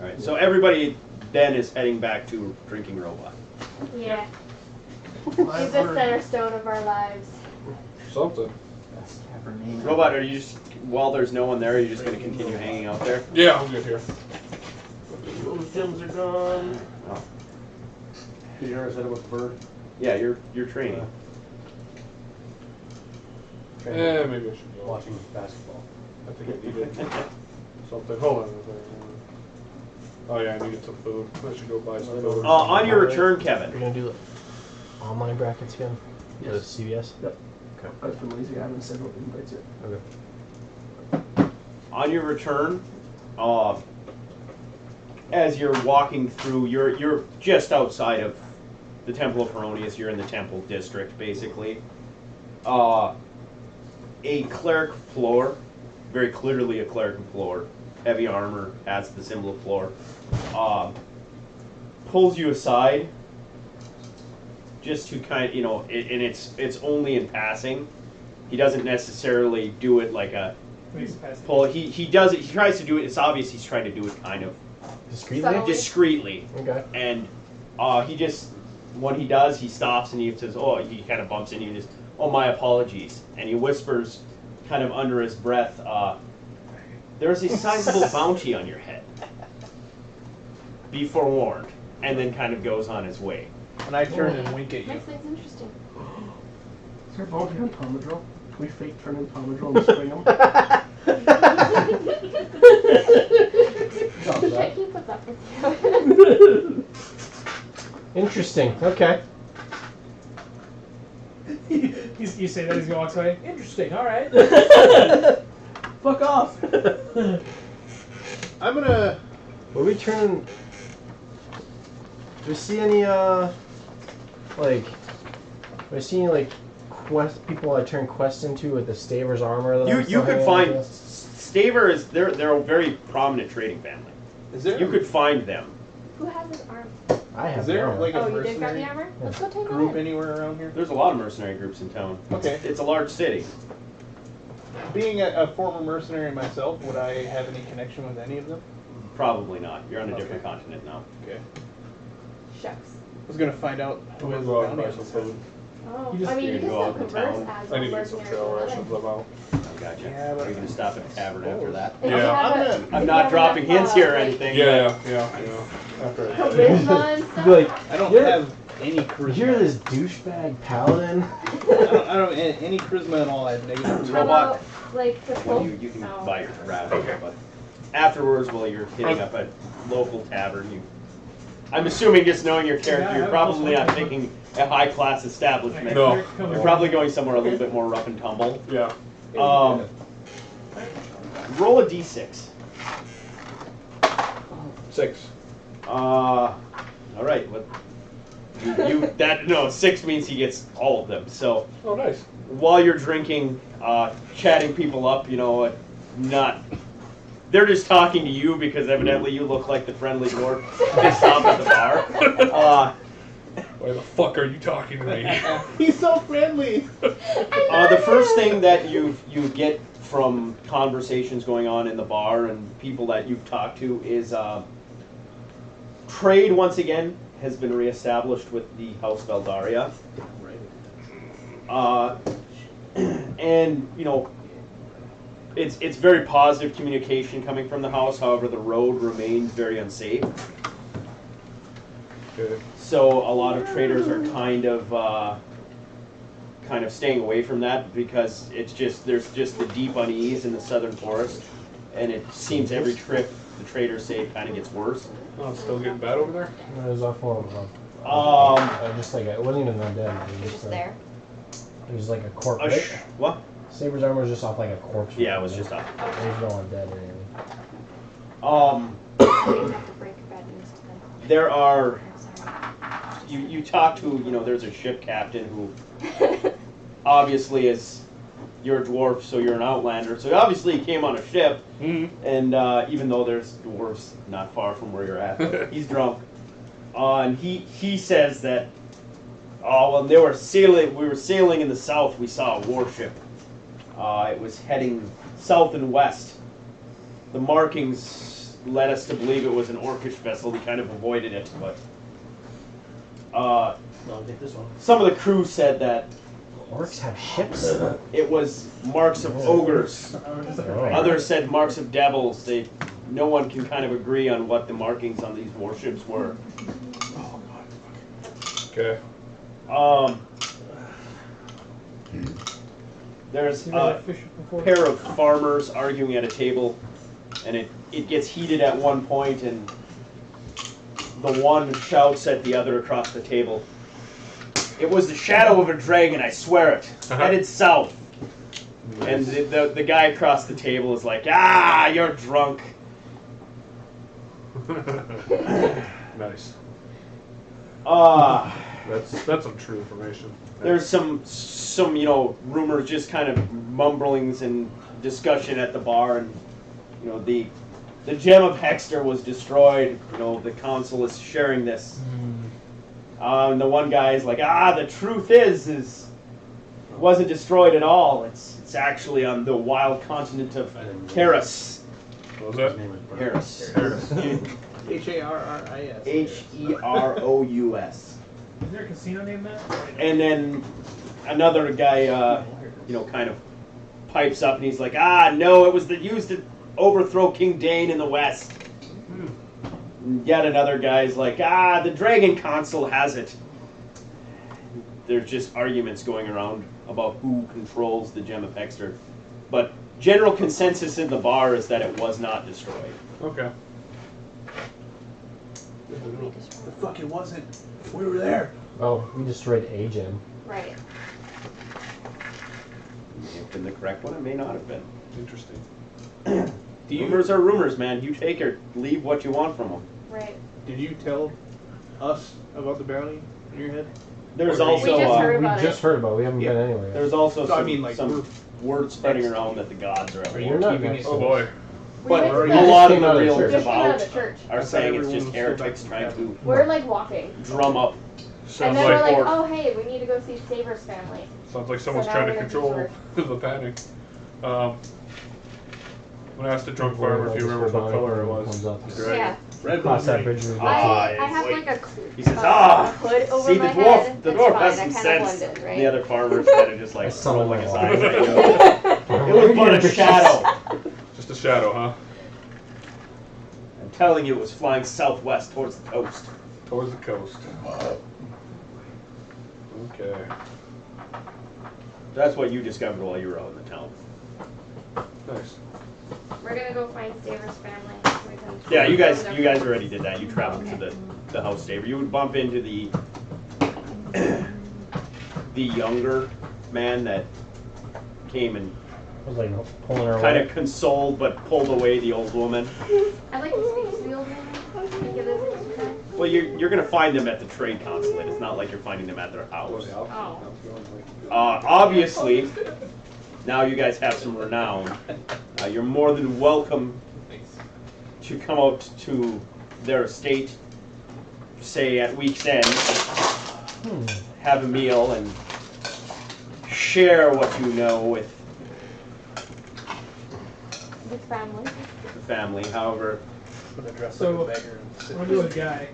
right. So everybody then is heading back to Drinking Robot. Yeah. He's the center stone of our lives. Something. Robot, are you just, while there's no one there, are you just going to continue hanging out there? Yeah, I'm good here. Those gems are gone. Oh. Did you hear I said about the bird? Yeah, you're training. Yeah, maybe I should go. Watching basketball. I think I needed something. Hold on a second. Oh yeah, I needed some food. I should go buy some food. On your return, You're Kevin. gonna do online brackets again? Yes. The CVS? Yep. I've been lazy. I haven't sent out invites yet. Okay. On your return, as you're walking through, you're just outside of the Temple of Heronius. You're in the Temple District, basically. A cleric floor, very clearly a cleric floor, heavy armor, has the symbol of floor, pulls you aside, just to kind of, and it's only in passing. He doesn't necessarily do it like a pull. He does it. He tries to do it. It's obvious he's trying to do it kind of discreetly. Okay. And he just, when he does, he stops and he says, he kind of bumps into you and just, my apologies. And he whispers, kind of under his breath, there's a sizable bounty on your head. Be forewarned. And then kind of goes on his way. And I turn and wink at you. Next thing's interesting. Is there a bounty on Tomadril? Can we fake turn in Tomadril and spring him? Can't keep with that with you. Interesting. Okay. You say that as he walks away. Interesting. All right. Fuck off! I'm gonna. Will we turn? Do we see any do I see any quest people I turn quests into with the Staver's armor? That I'm You still could hanging find onto? Staver is they're a very prominent trading family. Is there? You could find them. Who has his arm? I have Is there armor. like a Oh, you did grab the mercenary armor? Let's go take group it. anywhere around here? There's a lot of mercenary groups in town. Okay. It's a large city. Being a former mercenary myself, would I have any connection with any of them? Probably not. You're on a different Okay. continent now. Okay. Shucks. I was gonna find out who has the Go out and bounty buy on some this head. food. Oh, You just- I mean, you're you can gonna go still out in converse town? as I a need to get some mercenary. trail for rations. living. I'm out. I gotcha. Yeah, but Are you going to stop at the tavern after that? If you Yeah. have I'm a- gonna- if I'm you not have dropping enough, hints here or like, anything. Yeah. After I Charisma and stuff. Be like, I don't You're- have any charisma. you're this douchebag paladin. I don't have any charisma at all. I have negative How charisma. Robot. about, like, the Well, cloak? you can Oh. buy your rabbit, but afterwards, while you're hitting up a local tavern, I'm assuming, just knowing your character, Yeah, you're I probably was not thinking a high-class establishment. No. You're probably going somewhere a little bit more rough and tumble. Yeah. Roll a d6. 6. All right. What? No, 6 means he gets all of them. So Oh, nice. while you're drinking, chatting people up, they're just talking to you because evidently you look like the friendly dwarf they stop at the bar. Why the fuck are you talking to me? He's so friendly. The first thing that you get from conversations going on in the bar and people that you've talked to is trade once again has been reestablished with the House Valdaria. And it's very positive communication coming from the house. However, the road remains very unsafe. Okay. So a lot of traders are kind of staying away from that because there's just the deep unease in the southern forest, and it seems every trip the traders say it kind of gets worse. Oh, it's still getting bad over there? No, it was off one of them. Just like it wasn't even undead. It was Just there. It was like a corpse. Right? What? Saber's armor was just off like a corpse. Yeah, it was just up. There's no undead or anything. You have to break bad news to them. There are I'm sorry. you talk to there's a ship captain who obviously is you're a dwarf, so you're an outlander. So obviously he came on a ship, and even though there's dwarves not far from where you're at, he's drunk. And he says that when we were sailing in the south, we saw a warship. It was heading south and west. The markings led us to believe it was an orcish vessel. We kind of avoided it, but I'll take this one. some of the crew said that Orcs have ships. it was marks of ogres. Oh. Others said marks of devils. No one can kind of agree on what the markings on these warships were. Okay. There's You a ever fished before? pair of farmers arguing at a table, and it gets heated at one point, and the one shouts at the other across the table, It was the shadow of a dragon, I swear it. Headed south. And the guy across the table is like, ah, you're drunk. Nice. That's some true information. There's some rumors, just kind of mumblings and discussion at the bar, and the gem of Hexter was destroyed. The council is sharing this. And the one guy is like, the truth is it wasn't destroyed at all. It's actually on the wild continent of Harris. What was that? Harris. Harris. Herous. Is there a casino named that? And then another guy, kind of pipes up and he's like, no, it was used to overthrow King Dane in the west. And yet another guy's like, the Dragon Council has it. There's just arguments going around about who controls the Gem of Hexter. But general consensus in the bar is that it was not destroyed. Okay. The fuck it wasn't. We were there. Oh, we destroyed a gem. Right. It may have been the correct one, it may not have been. Interesting. Rumors are rumors, man. You take or leave what you want from them. Right. Did you tell us about the bounty in your head? There's Or also We just heard We about just it. heard about it. We haven't Yeah. been anywhere yet. there's also So, I some, mean, like, some word spreading around that the gods are at Are war. you not keeping next it? Oh boy. We But went a to the- lot of Came the out of the real church. just came out of devout the church. are I saying thought it's just everyone was heretics still trying back to We're like walking. drum up. And Sounds then we're like like, oh hey, we need to go see Saber's family. someone's now trying to we're gonna control the panic. I'm gonna ask the drunk farmer if he remembers what color it was. Right. Yeah. Red Cross that bridge. I it's have like- like a He says, hood over see, the my dwarf, head. the That's dwarf fine. has I some kind of sense. blend in, right? The other farmer's kind of just like I saw rolling my his eye. eyes at you. It was but a shadow. Just a shadow, huh? I'm telling you, it was flying southwest towards the coast. Towards the coast. Okay. That's what you discovered while you were out in the town. Nice. We're gonna go find Saber's family. We can- Yeah, you guys already did that. You traveled to the house Saber. You would bump into the the younger man that came and I was like pulling her kind away. of consoled but pulled away the old woman. I'd like to speak to the old man. Can you give this a try? Well, you're gonna find them at the trade consulate. It's not like you're finding them at their house. Oh. Obviously, now you guys have some renown. You're more than welcome to come out to their estate, say at week's end, have a meal and share what you know with This family. the family. However, I'm gonna dress So, like a beggar and I'm sit gonna do a guy.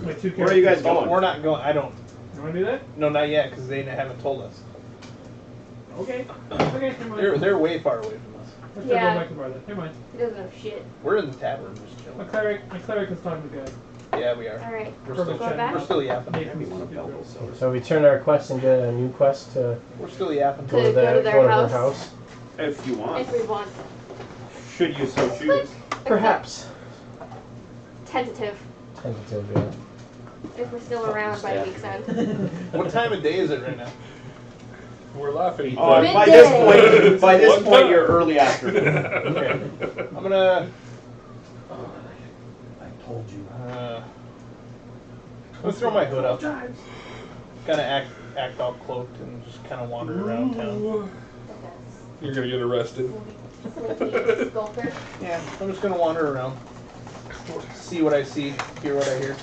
My two where are you guys characters. going? We're not going. I don't. You wanna do that? No, not yet, because they haven't told us. Okay. Okay, never mind. They're way far away from us. Let's Yeah. go back to the bar then. Never mind. He doesn't know shit. We're in the tavern just My chilling. cleric is talking to the guy. Yeah, we are. Alright. We're Perfect. still, Go back? we're still yapping. Nathan's want a two belt girls. so- So we turned our quest and get a new quest to We're still yapping. To go to their her house. house. If you want, If we want. should you so choose. Perhaps. Tentative. Tentative, yeah. If we're still around by week's end. What time of day is it right now? We're laughing. By Midday. this point, you're early afternoon. I'm gonna. I told you. I'm gonna throw my hood up. Kind of act all cloaked and just kind of wander around town. You're gonna get arrested. Slinky skulker. Yeah, I'm just gonna wander around, see what I see, hear what I hear.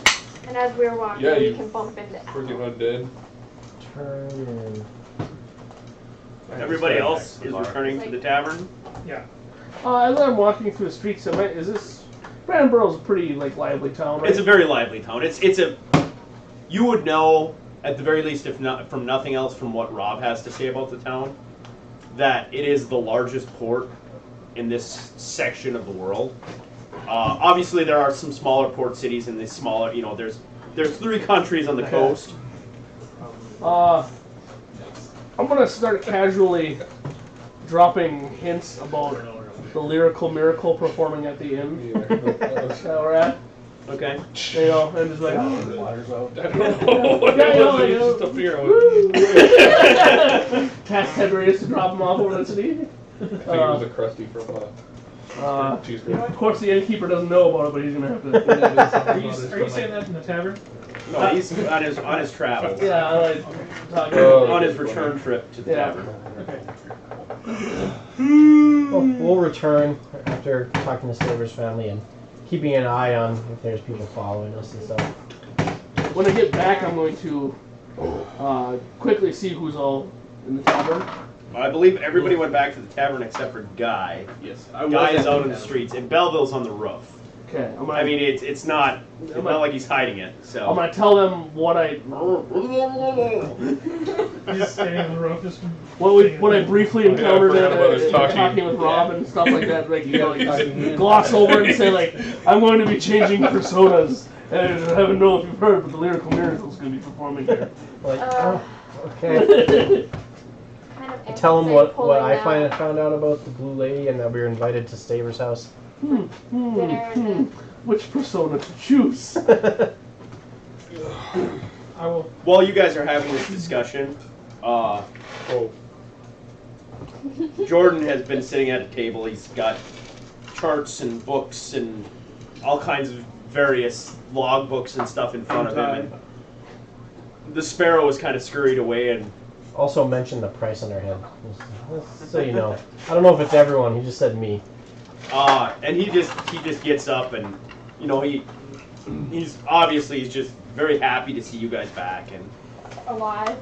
And as we're walking, Yeah, we you can bump into Freaking undead. Turn in. Everybody else is returning to the tavern. Yeah. As I'm walking through the streets, is this Brandenburg's a pretty lively town, right? It's a very lively town. It's a you would know at the very least, if not from nothing else, from what Rob has to say about the town, that it is the largest port in this section of the world. Obviously, there are some smaller port cities in this smaller. There's 3 countries on the coast. I'm gonna start casually dropping hints about the lyrical miracle performing at the inn that we're at. Okay. You know, and just like, Water's out. I don't know what Yeah, it you know, was. like, It was just up here. task Tiberius to drop him off over the city. I think it was a Krusty from Cheese Of course, the innkeeper doesn't know about it, but he's gonna have to. Are you saying that in the tavern? No, he's on his travels. Yeah, I like talking. On his return trip to the Yeah. tavern. Okay. We'll return after talking to Saber's family and keeping an eye on if there's people following us and stuff. When I get back, I'm going to quickly see who's all in the tavern. I believe everybody went back to the tavern except for Guy. Yes. Guy is out in the streets, and Belleville's on the roof. Okay, I mean, it's not like he's hiding it. I'm So gonna tell them what I Just standing on the roof, just. when I briefly Yeah, I encountered forgot them about us talking with Rob and stuff like that. Like you know, you Yeah. just gloss over it and say like, I'm going to be changing personas, and I haven't know if you've heard, but the Lyrical Miracle's going to be performing here. Like, Uh, okay. Kind of Tell them anticipate what pulling I out found out about the Blue Lady and that we were invited to Saber's house. dinner and then Which persona to choose? I will. while you guys are having this discussion, Oh, Jordan has been sitting at a table. He's got charts and books and all kinds of various log books and stuff in front of him. And the sparrow is kind of scurried away, and Also mention the price on their head. Just so you know. I don't know if it's everyone, he just said me. and he just gets up, and you know he's just very happy to see you guys back, and alive.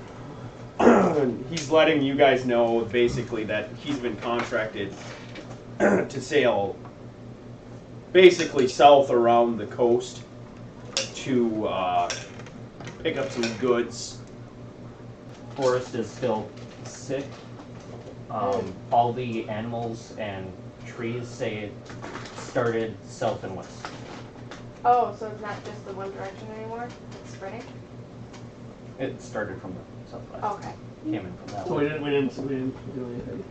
he's letting you guys know basically that he's been contracted to sail basically south around the coast to pick up some goods. Forest is still sick. All the animals and trees say it started south and west. Oh, so it's not just the one direction anymore? It's spreading? It started from the southwest. Okay. Came in from that So way. we didn't do anything.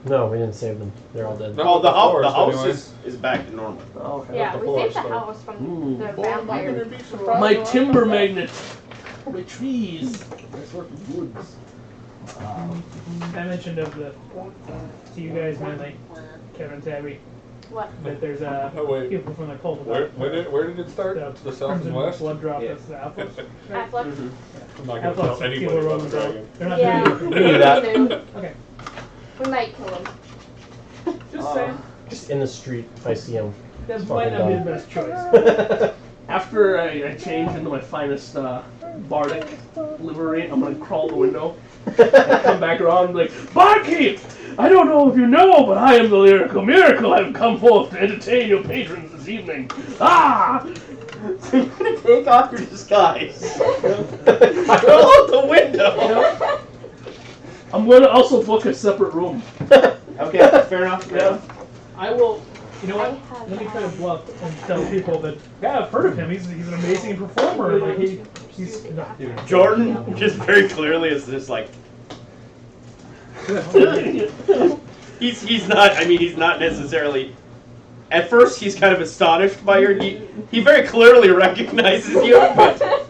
No, we didn't save them. They're all dead. No. Oh, the forest, house anyway. is back to normal. Oh, okay. Yeah, the we saved the forest, though. house from Ooh. the Boy, am I vampire. gonna be surprised. My timber magnet for my trees. My sort of woods. I mentioned of the to you guys mainly, Kevin Tabby, What? that there's Oh, wait. people from the cult. Where did it start? To the south and west? Blood drop. Yeah. That's the Affleck. Affleck? I'm not gonna Affleck's tell people anybody are about rolling the down. dragon. They're not Yeah. doing We knew that. Okay. We might kill him. Just saying. Just in the street if I see him. That It's might not fucking be the best choice. After I change into my finest bardic livery, I'm gonna crawl the window and come back around like, Barkeep! I don't know if you know, but I am the Lyrical Miracle. I've come forth to entertain your patrons this evening. Ah! So you're gonna take off your disguise. Roll out the window. I'm gonna also book a separate room. Okay, fair enough. Yeah. I will. You know what? I have Let me try to bluff and tell people that yeah, I've heard of him. He's an amazing performer. Like he's not. Jordan just very clearly is just like he's not. I mean, he's not necessarily. At first, he's kind of astonished by your. He very clearly recognizes you, but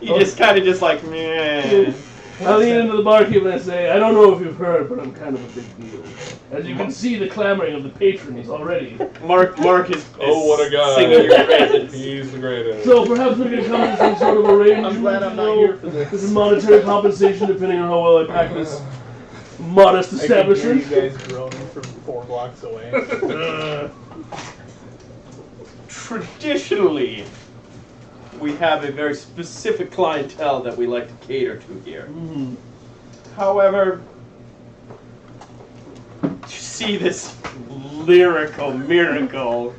he just kind of just like meh. I lean into the barkeep and I say, I don't know if you've heard, but I'm kind of a big deal. As you can see, the clamoring of the patrons already. Mark is Oh, what a guy. singing your praises. He's the greatest. So perhaps we can come to some sort of arrangement. I'm glad I'm not you know, here for this. This is monetary compensation depending on how well I pack this modest I can hear you establishment. guys groaning from 4 blocks away. Traditionally, we have a very specific clientele that we like to cater to here. Mhm. However, to see this lyrical miracle,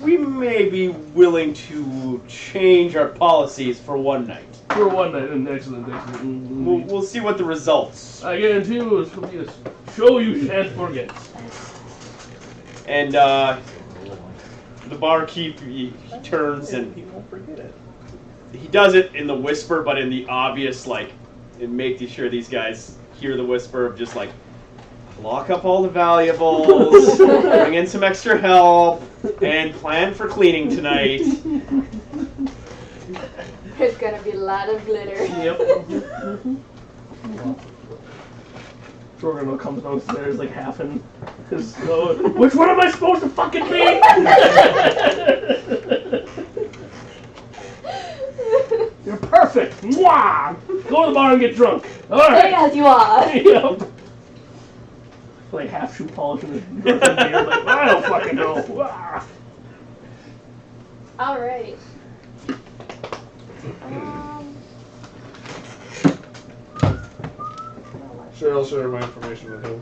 we may be willing to change our policies for one night. For one night, and excellent. We'll see what the results. I guarantee you it's going to be a show you shan't forget. And the barkeep, he turns and He won't forget it. he does it in the whisper, but in the obvious, like, in making sure these guys hear the whisper of just like, lock up all the valuables, bring in some extra help, and plan for cleaning tonight. There's gonna be a lot of glitter. Yep. Jordan comes downstairs like half in his clothes. Which one am I supposed to fucking be? You're perfect. Mwah! Go to the bar and get drunk. All right. Stay as you are. Yep. Like half shoe polish in his beard. Like, I don't fucking know. Ah. Alright. Sure, I'll share my information with him.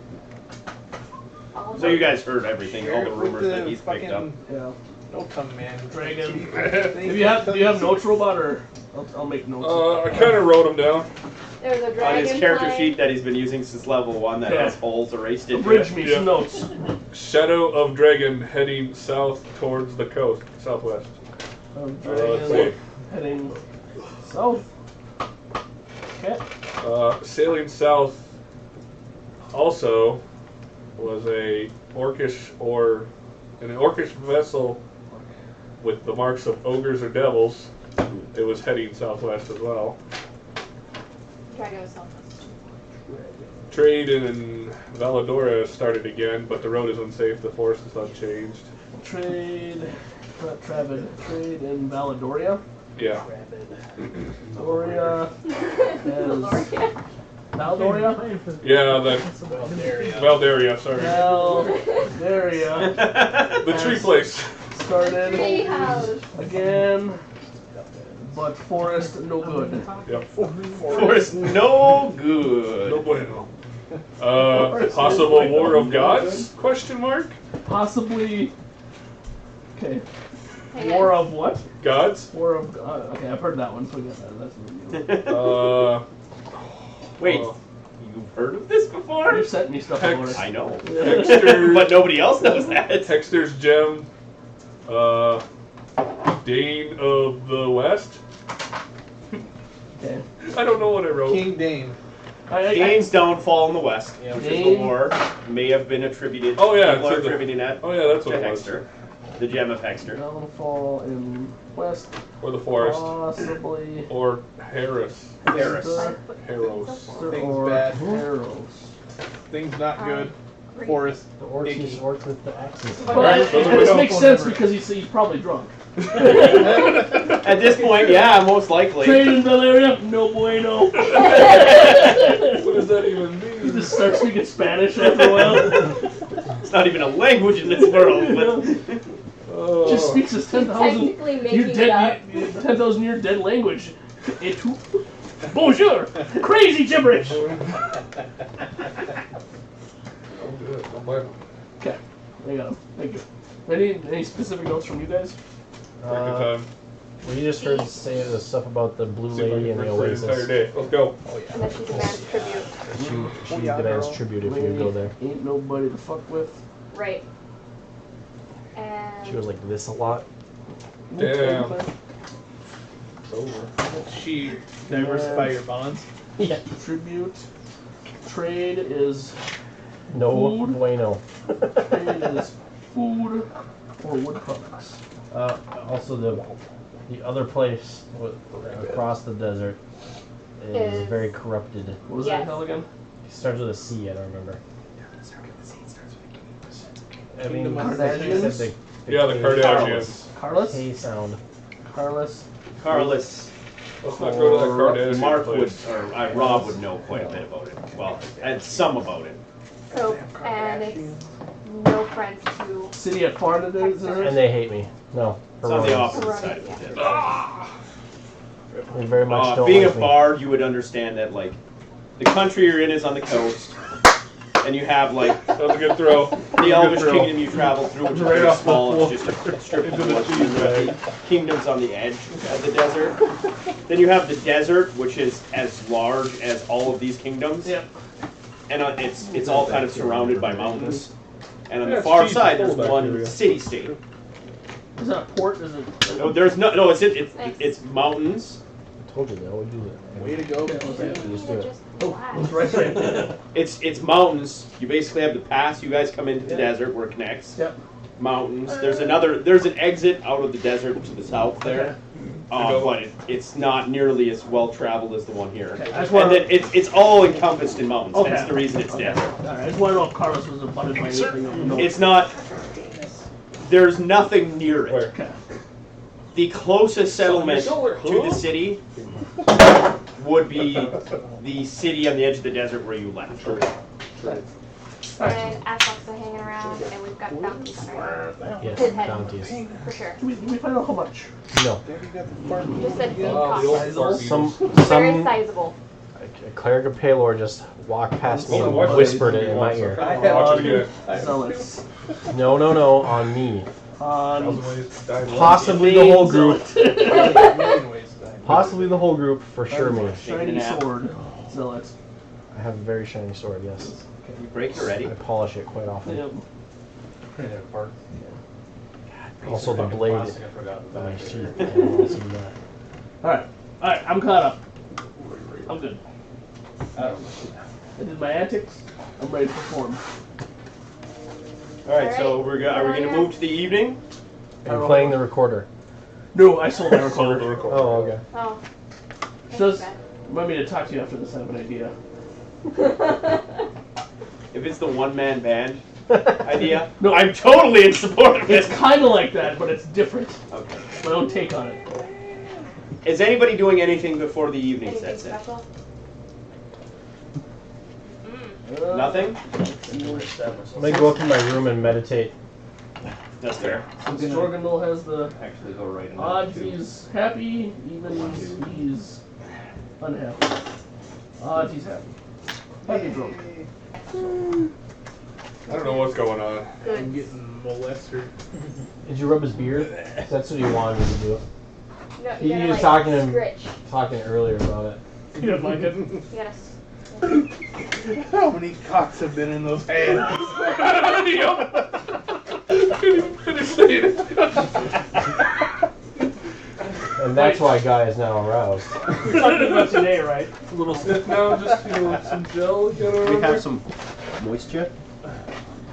So you guys heard everything, all the rumors that he's picked up. Yeah. No tongue man. Dragon. Do you have notes, robot, or I'll make notes? I kind of wrote them down. There's a On dragon his character flying. sheet that he's been using since level 1 that Yeah. has holes erased into Bridge it. me Yeah. some notes. Shadow of Dragon heading south towards the coast, southwest. Dragon let's see. heading south. Okay. Sailing south also was an orcish vessel with the marks of ogres or devils. It was heading southwest as well. Dragon was southwest. Trade in Valadora started again, but the road is unsafe. The forest is unchanged. Trade in Valadoria. Yeah. Doria. Lord. Valdoria? Yeah, the Valdaria, sorry. Valdaria The tree place. started Tree house. again, but forest no good. Yep. Forest no good. No bueno. Possible War of Gods? Question mark? Possibly. Okay. Hang War on. of what? Gods? War of God. Okay, I've heard that one, so I guess that's what Wait, Oh. you've heard of this before? you sent me stuff about it. I know. Hexter, But nobody else knows that. Hexter's Gem. Dane of the West? Okay. I don't know what I wrote. King Dane. Dane's downfall in the west, Yeah. which is Dane. the war, may have been attributed. Oh, yeah, people are to the- attributing that Oh yeah, that's to what it was. Hexter, the gem of Hexter. Downfall in west. Or the forest. Possibly. Or Harris. Harris. Harros. Things or bad. Harrows. Things not good. Green. Forest. The orcs Icky. use orcs with the axes. But this makes sense because he's probably drunk. At this point, yeah, most likely. Trade in Valeria? No bueno. What does that even He mean? just starts speaking Spanish after a while. It's not even a language in this world. But Just speaks his 10,000 Technically year making it dead, up. 10,000 year dead language. Et tu? Bonjour! Crazy gibberish! Oh, good. Don't blame him. Okay, I got him. Thank you. Any specific notes from you guys? Very good time. Well, you just heard say the stuff about the blue See if I lady can and the drink for the entire oasis. day. Let's go. And then she demands tribute. She yeah, demands girl. tribute if you go there. Ain't nobody to fuck with. Right. And She was like this a lot. Damn. It's over. She diversify your bonds. Yeah. Tribute. Trade is No Food. bueno. trade is food or wood products. Also, the other place across the desert is Is- very corrupted. What was Yes. that hell again? It starts with a C. I don't remember. I mean, Kingdom of Kardashians? Yeah, the K- Kardashians. Carlos? K sound. Carlos. Carlos, Let's not go to that Kardashian Mark would, place. or Rob would know quite a bit about it. Well, and some about it. so, and it's no friends to City at Farm it is? And they hate me. No. It's on the Heronians. opposite side of the desert. They very much don't Being like a me. bard, you would understand that, like, the country you're in is on the coast, and you have, like, That was a good throw. the Elvish kingdom you travel through, which is Right very off the small, wall. it's just a strip Into of the woods, cheese and the kingdoms on the edge of the desert. Then you have the desert, which is as large as all of these kingdoms. Yep. And it's all kind of surrounded by mountains. And on Yeah, the it's far cheese side, full there's of one bacteria. city-state. Is that a port? Is it? No, there's no, it's mountains, told you they always do that. Way to go. Just do it. Oh, right there. It's mountains. You basically have the pass. You guys come into the desert where it connects. Yep. Mountains. There's an exit out of the desert to the south there. But it's not nearly as well traveled as the one here. Okay, I just And wanna- then it's all encompassed in mountains. Okay. That's the reason it's desert. Alright, I just want to know if Carlos was abutted by anything. No. It's not. There's nothing near it. Where? Okay. The closest settlement shoulder, to the huh? city would be the city on the edge of the desert where you left. Sure. And Ashlock's still hanging around, and we've got bounties on our Yes, His head. bounties. for sure. Do we find out how much? No. Just said big Oh, the cost. old Some Very some sizable. a cleric of Palor just walked past me and Watch whispered it in my ear. Watch it again. Zealots. No, on me. Thousand ways to die. Possibly the whole group. Million ways to die. Possibly the whole group, for sure me. Shiny sword. Zealots. I have a very shiny sword, yes. You break it already? I polish it quite often. Yep. Pretty that part. Also the blade Plastic, I forgot. on my teeth. I don't want to see that. Alright, I'm caught up. I'm good. I did my antics. I'm ready to perform. All right. So are we going to move to the evening? Are you playing the recorder? No, I sold my recorder. Oh, okay. Oh. Does Thanks, remind me to talk to you after this. I have an idea. If it's the one-man band idea, No. I'm totally in support of It's it. kind of like that, but it's different. Okay. It's my own take on it. Is anybody doing anything before the evening Anything sets in? special? Nothing? I'm gonna go up to my room and meditate. That's fair. Since Jorgendal has the Actually, go right in. odds, he's happy. Evens, he's unhappy. Odds, he's happy. Happy drunk. I don't know what's going on. I'm getting molested. Did you rub his beard? 'Cause that's what he wanted me to do. No, He you gotta, was like, talking to him. Scritch. Talking earlier about it. You don't like it? You gotta. How many cocks have been in those hands? And that's why Guy is now aroused. We're talking about today, right? A little sniff now, just some gel. Get We over have some moisture.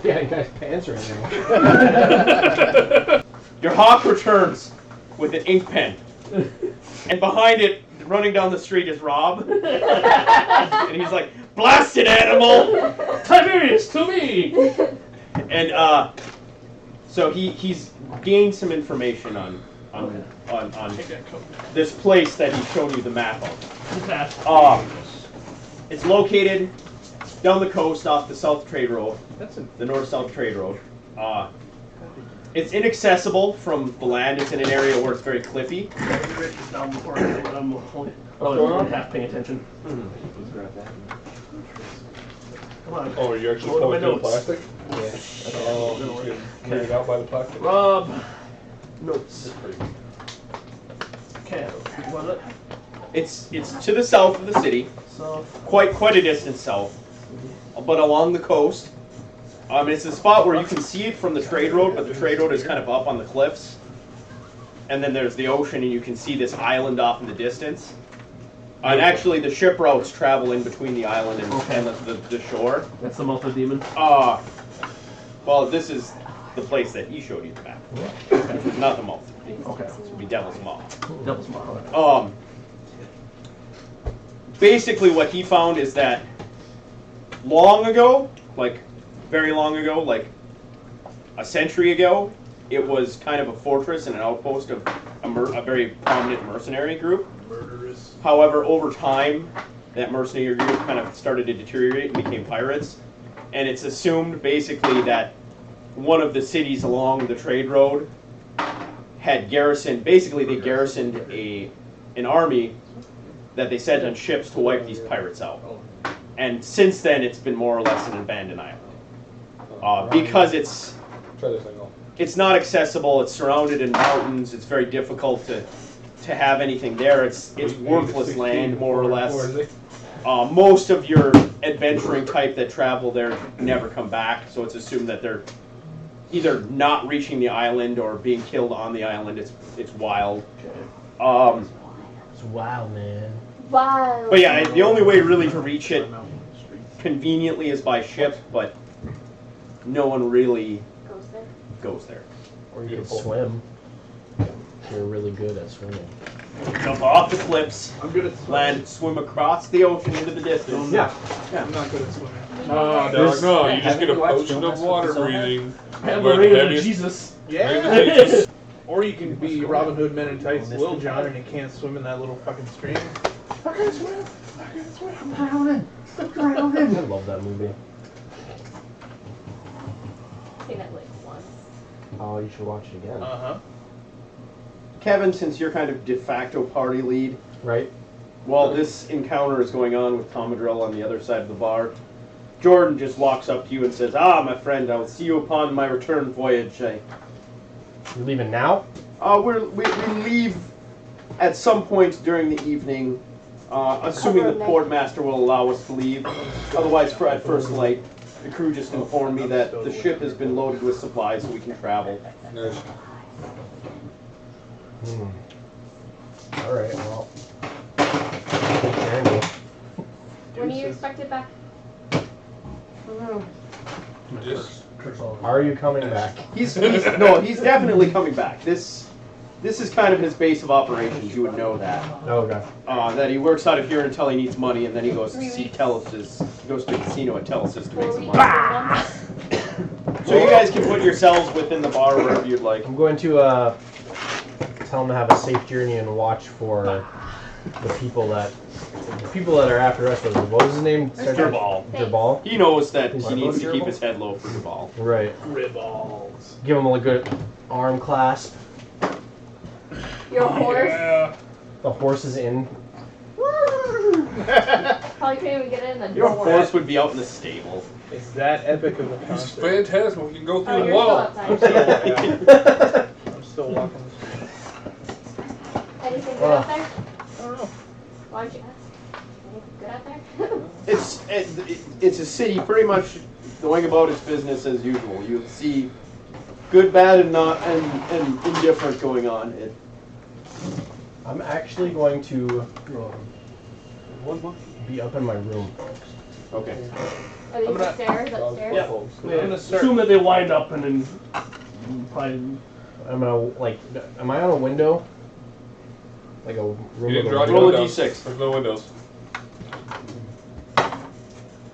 Yeah, Guy's pants right now. Your hawk returns with an ink pen, and behind it, running down the street, is Rob, and he's like, "Blasted animal!" Tiberius, to me! And so he's gained some information on this place that he's shown you the map of. Okay. It's located down the coast off the South Trade Road, That's a the North-South Trade Road. It's inaccessible from the land. It's in an area where it's very cliffy. Write this down before I but I'm only half paying attention. Come on. Oh, are you actually Go to my pulling through the notes. plastic? Yeah. Oh, he's getting carried out by the plastic. Rob. Notes. Pretty Okay. Was it? It's to the south of the city, So. quite a distance south, but along the coast. It's a spot where you can see it from the trade road, but the trade road is kind of up on the cliffs. And then there's the ocean, and you can see this island off in the distance. And actually, the ship routes travel in between the island and the shore. That's the mouth of the demon. Well, this is the place that he showed you the map. Not the mouth. Okay. This would be Devil's Maw. Devil's Maw. Basically what he found is that long ago, like very long ago, like a century ago, it was kind of a fortress and an outpost of a very prominent mercenary group. murderous. However, over time, that mercenary group kind of started to deteriorate and became pirates. And it's assumed basically that one of the cities along the trade road had garrisoned, basically they garrisoned an army that they sent on ships to wipe these pirates out. And since then, it's been more or less an abandoned island. Because Try this thing off. it's not accessible, it's surrounded in mountains, it's very difficult to have anything there. It's worthless land, more or less. Most of your adventuring type that travel there never come back, so it's assumed that they're either not reaching the island or being killed on the island. It's wild. So Wow, man. Wow. But yeah, the only way really to reach it conveniently is by ship, but no one really Goes there. goes there. Or You you can get a boat. swim. You're really good at swimming. Jump off the cliffs, I'm good at swimming. land, swim across the ocean into the distance. Yeah. I'm not good at swimming. No, There's- dog, no. You just get a Haven't you watched potion Don't of Mess with water the Soul breathing. And With Lorena heaviest- Jesus. Yeah. Or you can be Robin Hood Men in Tights Lil Jon and he can't swim in that little fucking stream. I love that movie. Seen it like once. Oh, you should watch it again. Uh-huh. Kevin, since you're kind of de facto party lead, Right? while this encounter is going on with Commodrell on the other side of the bar, Jordan just walks up to you and says, "Ah, my friend, I will see you upon my return voyage. You're leaving now? We leave at some point during the evening, assuming the port master will allow us to leave. Otherwise, at first light, the crew just informed me that the ship has been loaded with supplies so we can travel." Nice. Alright, well. Good journey. When are you expected back? Just Are you coming back? He's definitely coming back. This is kind of his base of operations. You would know that. Oh, okay. That he works out of here until he needs money, and then he goes to 3 see weeks. Telesis. He goes to the casino at Telesis to make 4 some weeks? money. 3 months? So you guys can put yourselves within the bar wherever you'd like. I'm going to tell him to have a safe journey and watch for the people that are after us. What was his name? Jabal. Jabal? He knows that What he needs to about keep Jabal? his head low for Jabal. Right. Riballs. Give him a good arm clasp. Your horse? The horse is in. Probably can't even get in the Your door. horse would be out in the stable. It's that epic of a It's concept. fantastic. We can go Oh, through you're the still wall. outside. I'm still walking the street. Anything good out there? I don't know. Why'd you ask? Anything good out there? It's a city pretty much going about its business as usual. You see good, bad, and not and indifferent going on. I'm actually going to be up in my room. Okay. Are these I'm gonna- upstairs? Upstairs? Yeah. I'm gonna start. Assume that they wind up and then probably. I'm gonna am I on a window? Like a room You with didn't a draw window? Roll a windows. d6. There's no windows.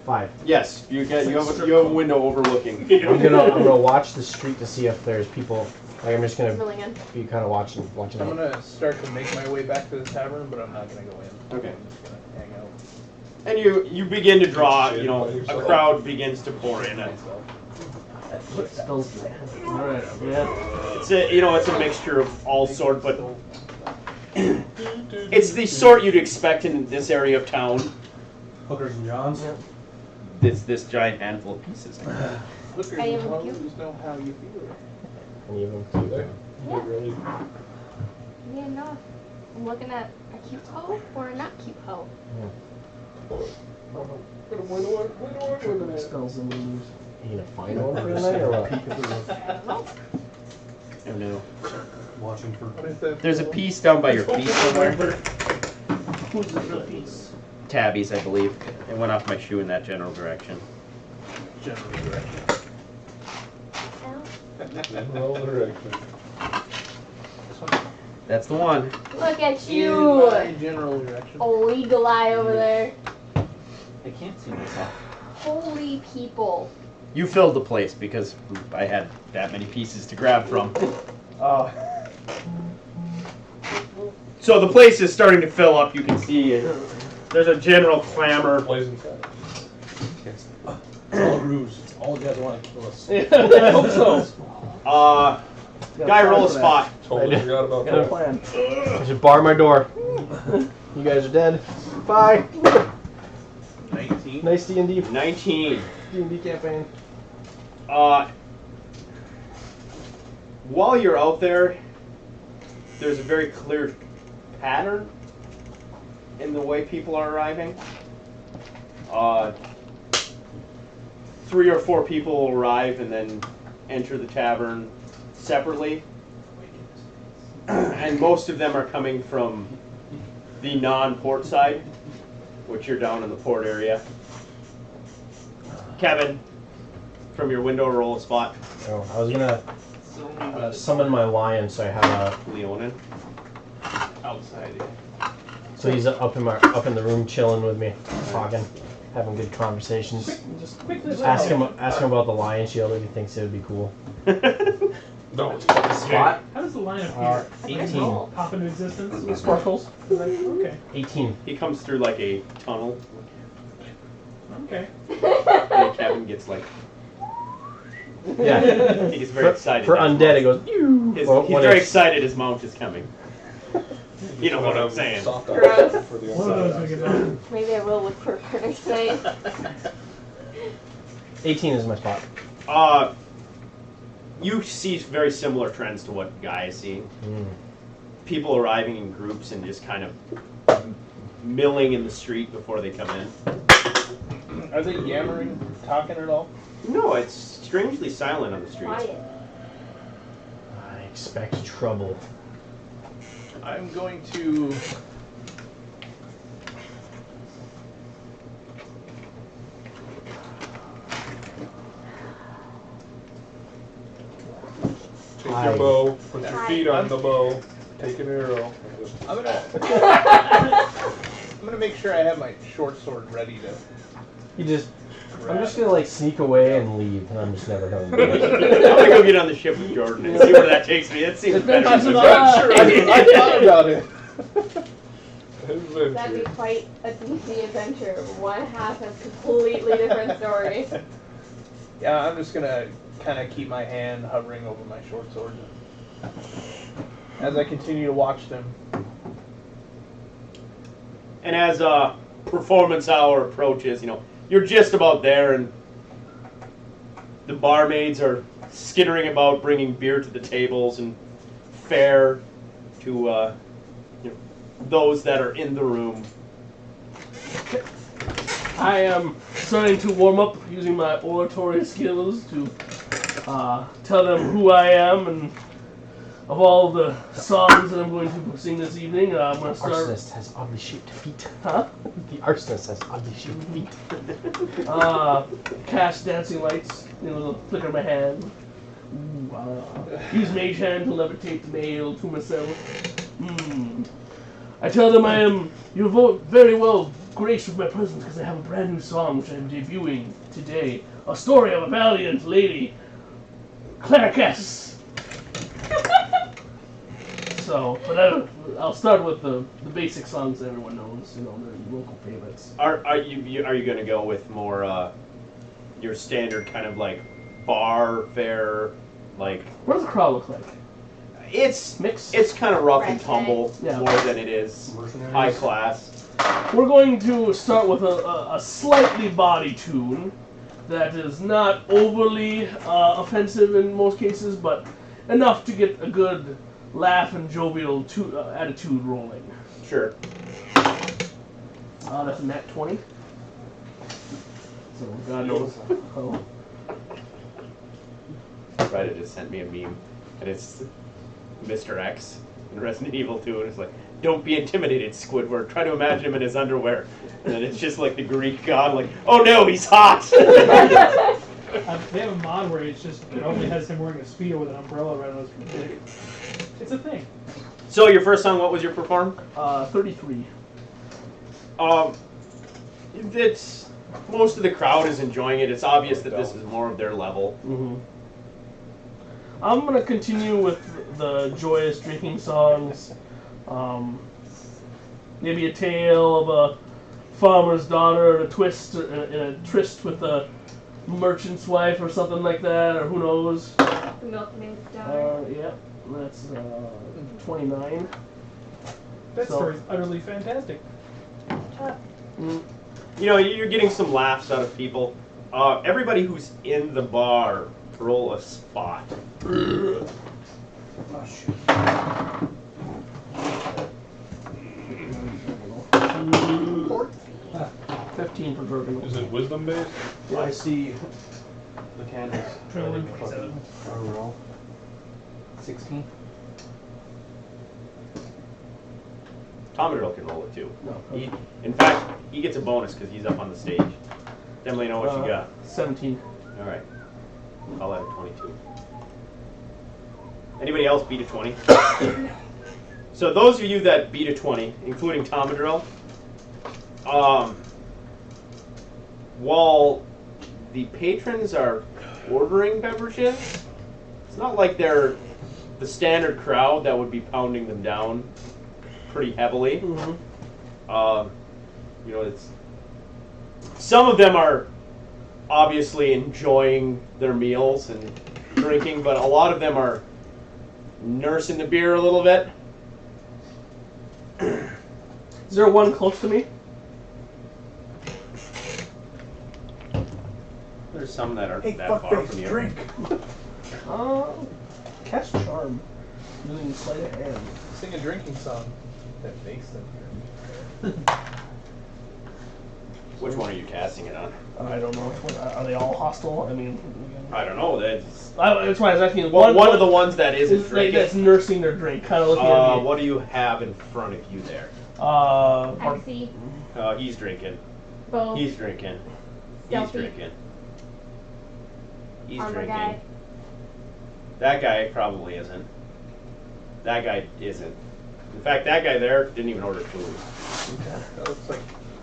5. Yes, you have a window overlooking. I'm gonna watch the street to see if there's people. Like I'm just gonna Really good. be kind of watching I'm out. gonna start to make my way back to the tavern, but I'm not gonna go in. Okay. I'm just gonna hang out. And you begin to draw. You know, a crowd begins to pour in. Alright, yeah. It's a mixture of all sort, but it's the sort you'd expect in this area of town. Hookers and Johns. This giant handful of pieces. Look, I am always cute. know how you feel. Any of them? Yeah. Really? Yeah, no. I'm looking at a cute hoe or a not cute hoe. Spells and moves. You gonna find one for the night or what? I don't know. Oh no. Watching for. What is that? There's a piece down by your feet somewhere. Who's this real piece? Tabbies, I believe. It went off my shoe in that general direction. General direction. Roll the direction. That's the one. Look at In you! my general direction. Oh, eagle eye over there. I can't see myself. Holy people. You filled the place because I had that many pieces to grab from. So the place is starting to fill up. You can see it. There's a general clamor. Plays inside. It's all a ruse. All you guys want to kill us. I hope so. Guy, roll a spot. Totally forgot about Got a that. plan. I should bar my door. You guys are dead. Bye. 19. Nice D&D 19. D&D campaign. While you're out there, there's a very clear pattern in the way people are arriving. 3 or 4 people will arrive and then enter the tavern separately. And most of them are coming from the non-port side, which you're down in the port area. Kevin, from your window, roll a spot. Oh, I was gonna summon my lion, so I have a. Leonin. Outside. So he's up in the room, chilling with me, talking, having good conversations. Just quickly Ask him about the lion shield if he thinks it would be cool. Don't. Spot How does the line appear? 18. Pop into existence? With sparkles. Okay. 18. He comes through like a tunnel, Okay. and Kevin gets like. Yeah. He gets very excited. For that his undead, it mount- goes. He's Well, when very it's- excited his mount is coming. You know what I'm saying. Soft Gross. for the One of those we inside. could do. Maybe I will look for her tonight. 18 is my spot. You see very similar trends to what Guy is seeing. Mm. People arriving in groups and just kind of milling in the street before they come in. Are they yammering, talking at all? No, it's strangely silent on the streets. Quiet. I expect trouble. I'm going to. Take Hi. your bow, put your Hi. feet on the bow, take an arrow, and just. I'm gonna make sure I have my short sword ready to. I'm just gonna like sneak away and leave, and I'm just never coming back. I'm gonna go get on the ship with Jordan and see where that takes me. That seems better. Adventures than of the- I thought about it. That'd be quite a D&D adventure. One half has completely different story. Yeah, I'm just gonna kind of keep my hand hovering over my short sword as I continue to watch them. And as performance hour approaches, you're just about there, and the barmaids are skittering about, bringing beer to the tables and fare to those that are in the room. I am starting to warm up using my oratory skills to tell them who I am and of all the songs that I'm going to sing this evening. I'm going to start. Arsonist has oddly shaped feet. Huh? The arsonist has oddly shaped feet. Cast dancing lights, the flicker of my hand. Ooh, use mage hand to levitate the nail to myself. I tell them you're very well graced with my presence because I have a brand new song which I'm debuting today. A story of a valiant lady, Claricus. So, but I'll start with the basic songs that everyone knows, the local favorites. Are you going to go with more your standard kind of like bar fare, like? What does the crowd look like? It's Mix? It's kind of rough and Redneck. tumble Yeah. more than it is Mercenaries? high class. We're going to start with a slightly body tune that is not overly offensive in most cases, but enough to get a good laugh and jovial attitude rolling. Sure. That's a nat 20. So God knows. Oh. Reddit just sent me a meme, and it's Mr. X in Resident Evil 2, and it's like, "Don't be intimidated, Squidward. Try to imagine him in his underwear." And then it's just like the Greek god, like, "Oh no, he's hot." They have a mod where it only has him wearing a speedo with an umbrella around his dick. It's a thing. So your first song, what was your perform? 33. It's most of the crowd is enjoying it. It's obvious that this is more of their level. Mm-hmm. I'm going to continue with the joyous drinking songs. Maybe a tale of a farmer's daughter and a tryst with a merchant's wife or something like that, or who knows. The milkmaid's daughter. Yeah, that's 29. That So- story's utterly fantastic. Mm. You're getting some laughs out of people. Everybody who's in the bar, roll a spot. Oh, shoot. 15 for Vertigo. Is it wisdom based? I see the candles. 21, 27. Roll. 16. Commodore can roll it too. No. In fact, he gets a bonus because he's up on the stage. Definitely know what you got. 17. All right. Call that a 22. Anybody else beat a 20? So those of you that beat a 20, including Commodore, while the patrons are ordering beverages, it's not like they're the standard crowd that would be pounding them down pretty heavily. You know, it's some of them are obviously enjoying their meals and drinking, but a lot of them are nursing the beer a little bit. Is there one close to me? There's some that aren't that far from you. drink. Cast Charm. Using sleight of hand. Sing a drinking song that makes them drink. Which one are you casting it on? I don't know. Are they all hostile? I mean, I don't know. That's that's why I was asking. one of the ones that isn't is drinking. that's nursing their drink, kind of looking at me. What do you have in front of you there? I see. He's drinking. Boom. He's drinking. He's Stealthy. drinking. He's Armor drinking. guy. That guy probably isn't. That guy isn't. In fact, that guy there didn't even order food. That looks like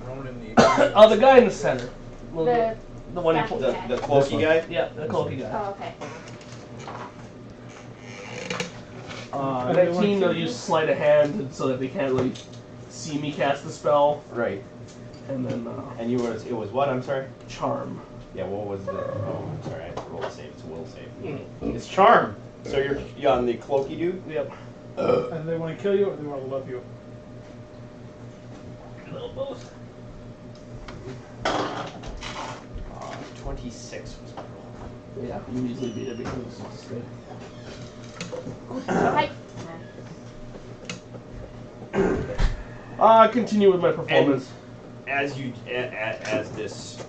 Ronan the Oh, the guy in the center. The The one you staffy pulled. The, guy. the cloaky guy? Yeah, the cloaky guy. Oh, okay. 19, they'll use sleight of hand so that they can't really see me cast the spell. Right. And then And it was what? I'm sorry? charm. Yeah, what was the... Oh, I'm sorry. I have to roll a save. It's a will save. It's charm. So you're on the cloaky dude? Yep. And they want to kill you or they want to love you? A little both. 26 was my roll. Yeah, you easily beat it because it's just good. Hi. Continue with my performance. As this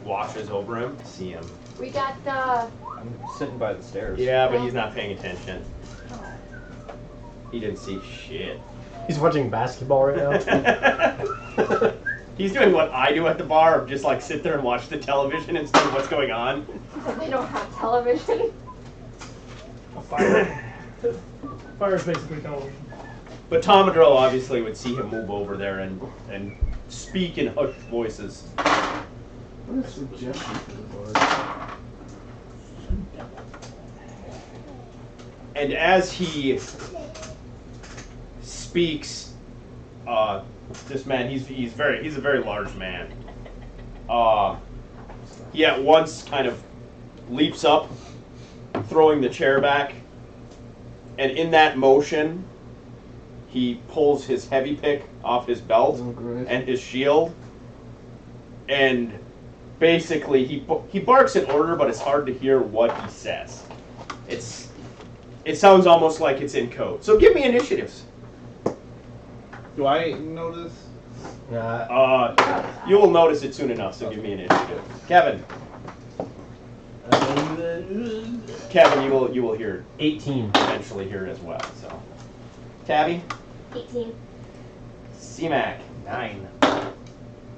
washes over him, see him. We got I'm sitting by the stairs. Yeah, but he's not paying attention. He didn't see shit. He's watching basketball right now. He's doing what I do at the bar, just like sit there and watch the television instead of what's going on. they don't have television. A fire. Fire is basically television. But Tomadro obviously would see him move over there and speak in hushed voices. What is suggestion for the board? And as he speaks, this man, he's a very large man. He at once kind of leaps up, throwing the chair back, and in that motion, he pulls his heavy pick off his belt and his shield, and basically he barks an order, but it's hard to hear what he says. It sounds almost like it's in code. So give me initiatives. Do I notice? You will notice it soon enough. So give me initiative, Kevin. Kevin, you will hear 18. eventually hear it as well. So, Tabby, 18. C-Mak, 9.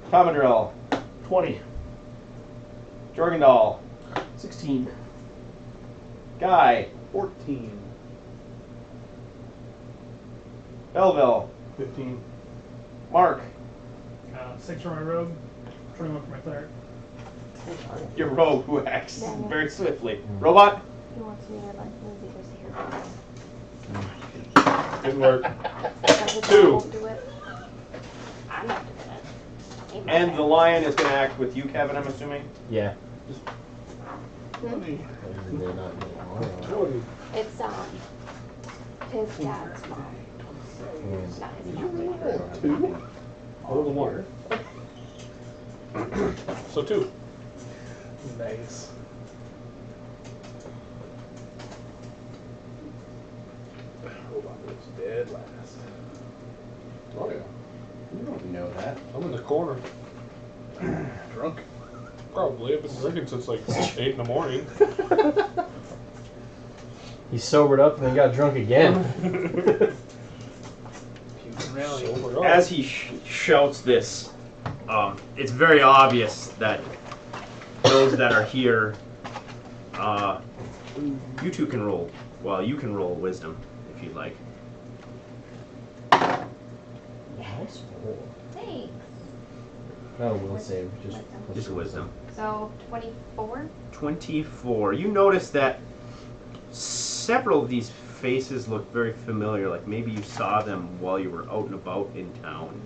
Commodore, 20. Jorgendal, 16. Guy, 14. Belleville, 15. Mark. 6 for my rogue, 21 for my cleric. Your rogue who acts very swiftly. Robot, He wants me to let Lindsay go see her friends. didn't work. Does it 2. won't do it? I'm not doing it. Ain't my And bad. the lion is going to act with you, Kevin, I'm assuming? Yeah. It's his dad's mom. Not his mom. Hold the water. So 2. Nice. Robot was dead last. Oh yeah. You don't know that. I'm in the corner. Drunk. Probably. I've been drinking since like 8 in the morning. He sobered up and then got drunk again. Puking around as he shouts this, it's very obvious that those that are here, you two can roll. Well, you can roll wisdom if you'd like. Nice roll. Thanks. No, will save. Just wisdom. So 24. 24. You notice that several of these faces look very familiar, like maybe you saw them while you were out and about in town.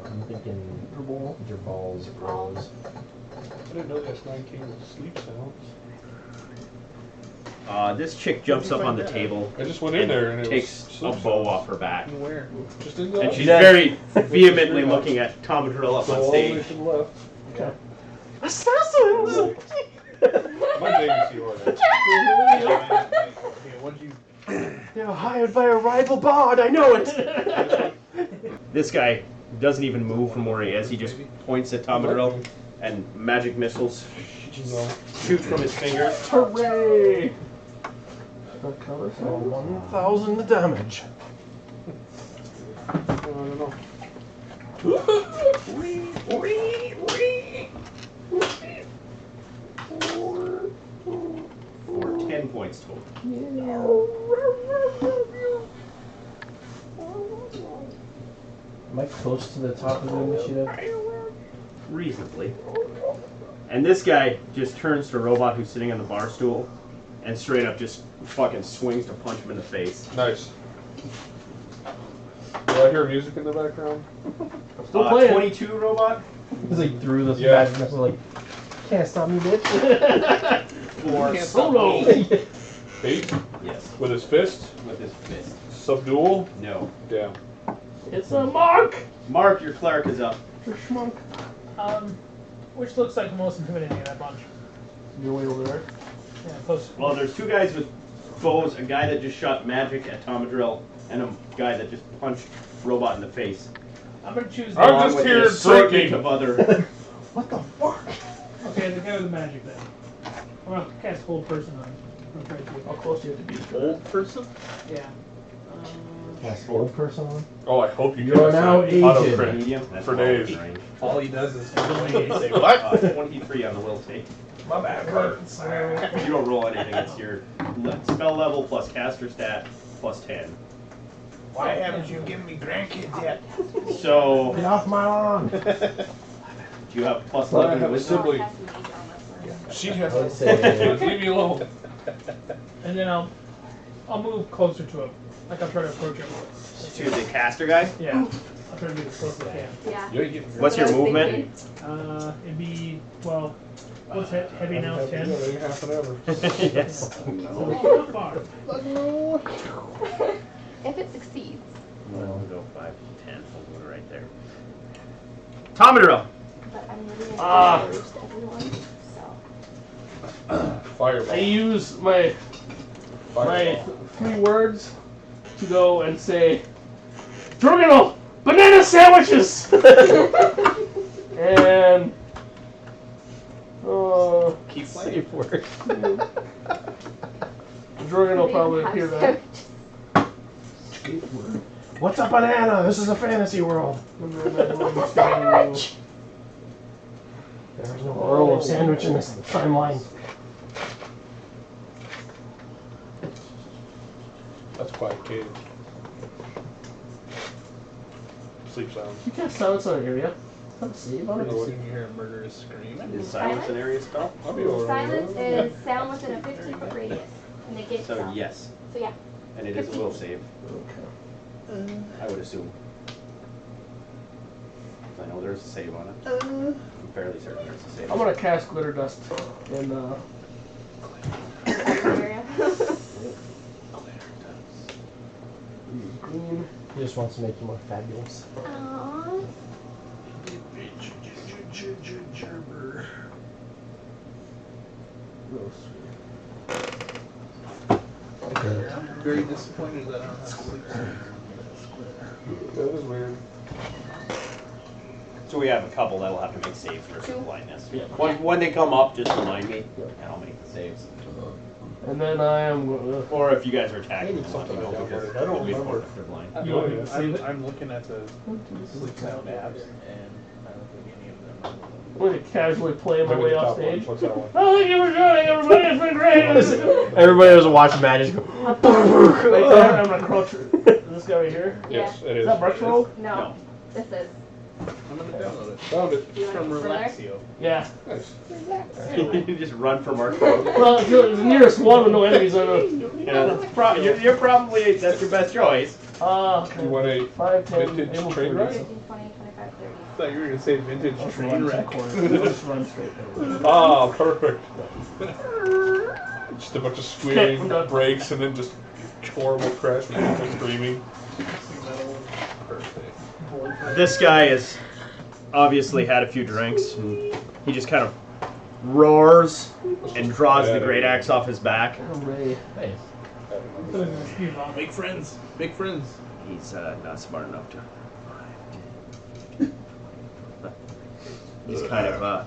I'm thinking your balls, Balls. I didn't know that's 19 sleep sounds. This chick jumps up on the table. I just went in there and it takes was a sleep bow sounds. off her back. Where? Just in the And she's Yeah. very vehemently looking at Tomadrill up Go on all the way stage. to the left. Okay. Assassins! My name is yours. What'd you? They were hired by a rival bard, I know it! This guy doesn't even move from where he is. He just points at Tomadrill, and magic missiles No. shoot from his fingers. Hooray! That covers 1,000 damage. I don't know. For 10 points total. Am I close to the top of the initiative? Reasonably. And this guy just turns to Robot, who's sitting on the bar stool, and straight up just fucking swings to punch him in the face. Nice. Do I hear music in the background? Still playing. 22 Robot He's like through this Yeah. magic missile, like, can't stop me, bitch. for Solo. 8 Yes, with his fist. with his fist. Subdual. No. Yeah. It's a mark! Mark, your cleric is up. Which looks like the most intimidating of that bunch. Your way over there. Yeah, close. Well, there's two guys with bows, a guy that just shot magic at Tomadrill, and a guy that just punched Robot in the face. I'm gonna choose the I'm Along just with here a assortment drinking. of other. What the fuck? Okay, the guy with the magic then. I'm gonna cast hold person on him. I'm gonna try to. How close do you have to be to Old person? Yeah. cast old person on? Oh, I hope you You're cast now that auto aged. crit Medium. That's for all days. in range. All he does is Say what? 23 on the will save. My bad. You don't roll anything. It's your spell level plus caster stat plus 10. Why haven't you given me grandkids yet? So Get off my lawn! do you have plus Well, I 11 have a wisdom? sibling. Cast mage armor first. She has Let's say, Leave me alone. And then I'll move closer to him. Like I'll try to approach him. To the caster guy. Yeah. I'll try to be as close as I can. Yeah. You ain't getting What's your That's what I was movement? thinking. It'd be, well, what's heavy now? 10? Half an hour. Yes. So not far. If it succeeds. We'll go 5, 10. We'll go right there. Tomadrill. But I'm really Ah. encouraged everyone. So. Fireball. I use my Fireball. 3 words to go and say, Terminal, banana sandwiches! And Keep safe word. Jorgen will probably appear there. What's a banana? This is a fantasy world. There's no world of sandwich in this timeline. That's quiet cave. Sleep sounds. You can't silence on area. Let's see about Pretty it. soon you hear a murderous scream. Is silence an area spell? I'll be over Silence is sound within a 15-foot radius. Negate So sound. yes, So yeah. and it is a will save. Okay. I would assume. I know there's a save on it. I'm fairly certain there's a save. I'm gonna cast glitter dust and Area. green. He just wants to make you more fabulous. Aww. I'm very disappointed that I don't have sleep. That is weird. So we have a couple that'll have to make saves for some blindness. Yeah. When they come up, just remind me, and I'll make the saves. And then I am going Or if you guys are attacking, Maybe then let me something know like that, because but I don't it'll be remember. important if they're blind. You want me to save it? I'm looking at the sleep sound apps, and I don't think any of them. I'm going to casually play my Maybe way the off top one. stage. What's that one? Oh, thank you for joining, everybody. It's been great. Everybody was watching Magic go. Right there, I'm going to crouch. This guy right here. Yes, it Is is. that Brett's roll? No. No. This is. I'm gonna download it. Found it. Do you From want it from there? Relaxio. Yeah. Nice. You just run from our throat. Well, it's the nearest one with no enemies on it. Yeah, that's you're probably, that's your best choice. Okay. You want a 5, 10, vintage able train 30. ride? 15, 20, 25, 30. I thought you were gonna say vintage Just train run to the wreck. corner. Just run straight there. Ah, perfect. Just a bunch of squealing, I'm done. brakes, and then just horrible crash with people screaming. Perfect. This guy has obviously had a few drinks, and he just kind of roars and draws the great axe off his back. Hooray. Nice. Make friends. Make friends. He's not smart enough to. He's kind of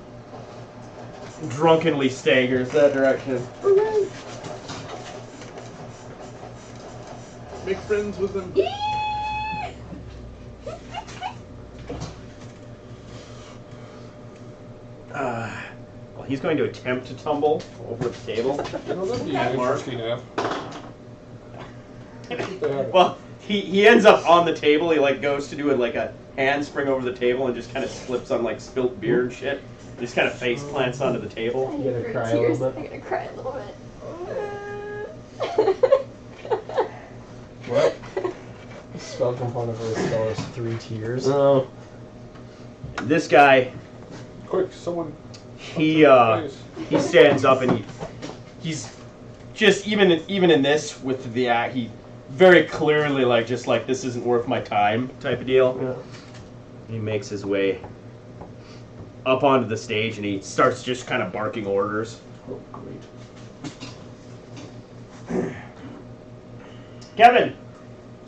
drunkenly staggers that direction. Make friends with them. Well, he's going to attempt to tumble over the table. You know, that'd be an interesting app. Well, he ends up on the table. He like goes to do it like a handspring over the table and just kind of slips on like spilt beer and shit. And just kind of face plants onto the table. You gonna Great cry a tears. little bit? I'm gonna cry a little bit. What? Spell component for the spell is 3 tears. No. This guy, Quick, someone. he stands up and he's just even in this with the act, he very clearly like just like this isn't worth my time type of deal. Yeah. He makes his way up onto the stage and he starts just kind of barking orders. Oh, great. Kevin,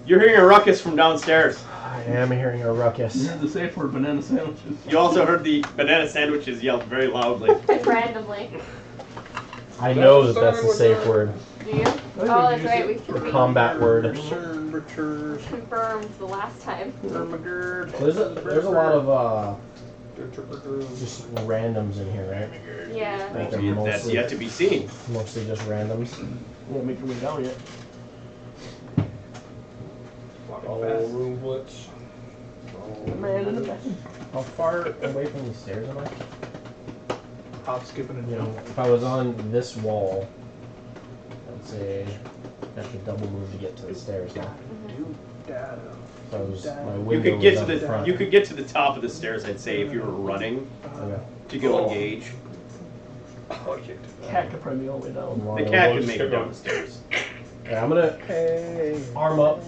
you're hearing a ruckus from downstairs. I am hearing a You ruckus. heard the safe word banana sandwiches. You also heard the banana sandwiches yelled very loudly. Just randomly. I know that that's the safe word. Do you? Oh, that's right. We Combat word. Temperatures. confirmed the last time. Thermogerd. There's a lot of Temperatures. just randoms in here, right? Yeah. Like they're That's mostly, yet to be seen. mostly just randoms. You haven't made your way down yet. All room blitz. Man in the back. How far away from these stairs am I? Hop, skipping, and You know, jump. if I was on this wall, I'd say I have to double move to get to the stairs now. Do data. So I was, my You window could get was to up the front. you could get to the top of the stairs, I'd say, if you were running Okay. to go engage. Oh, I can't do that. Cat could probably be all the way down. Well, The cat can make it down the stairs. yeah, I'm gonna arm up,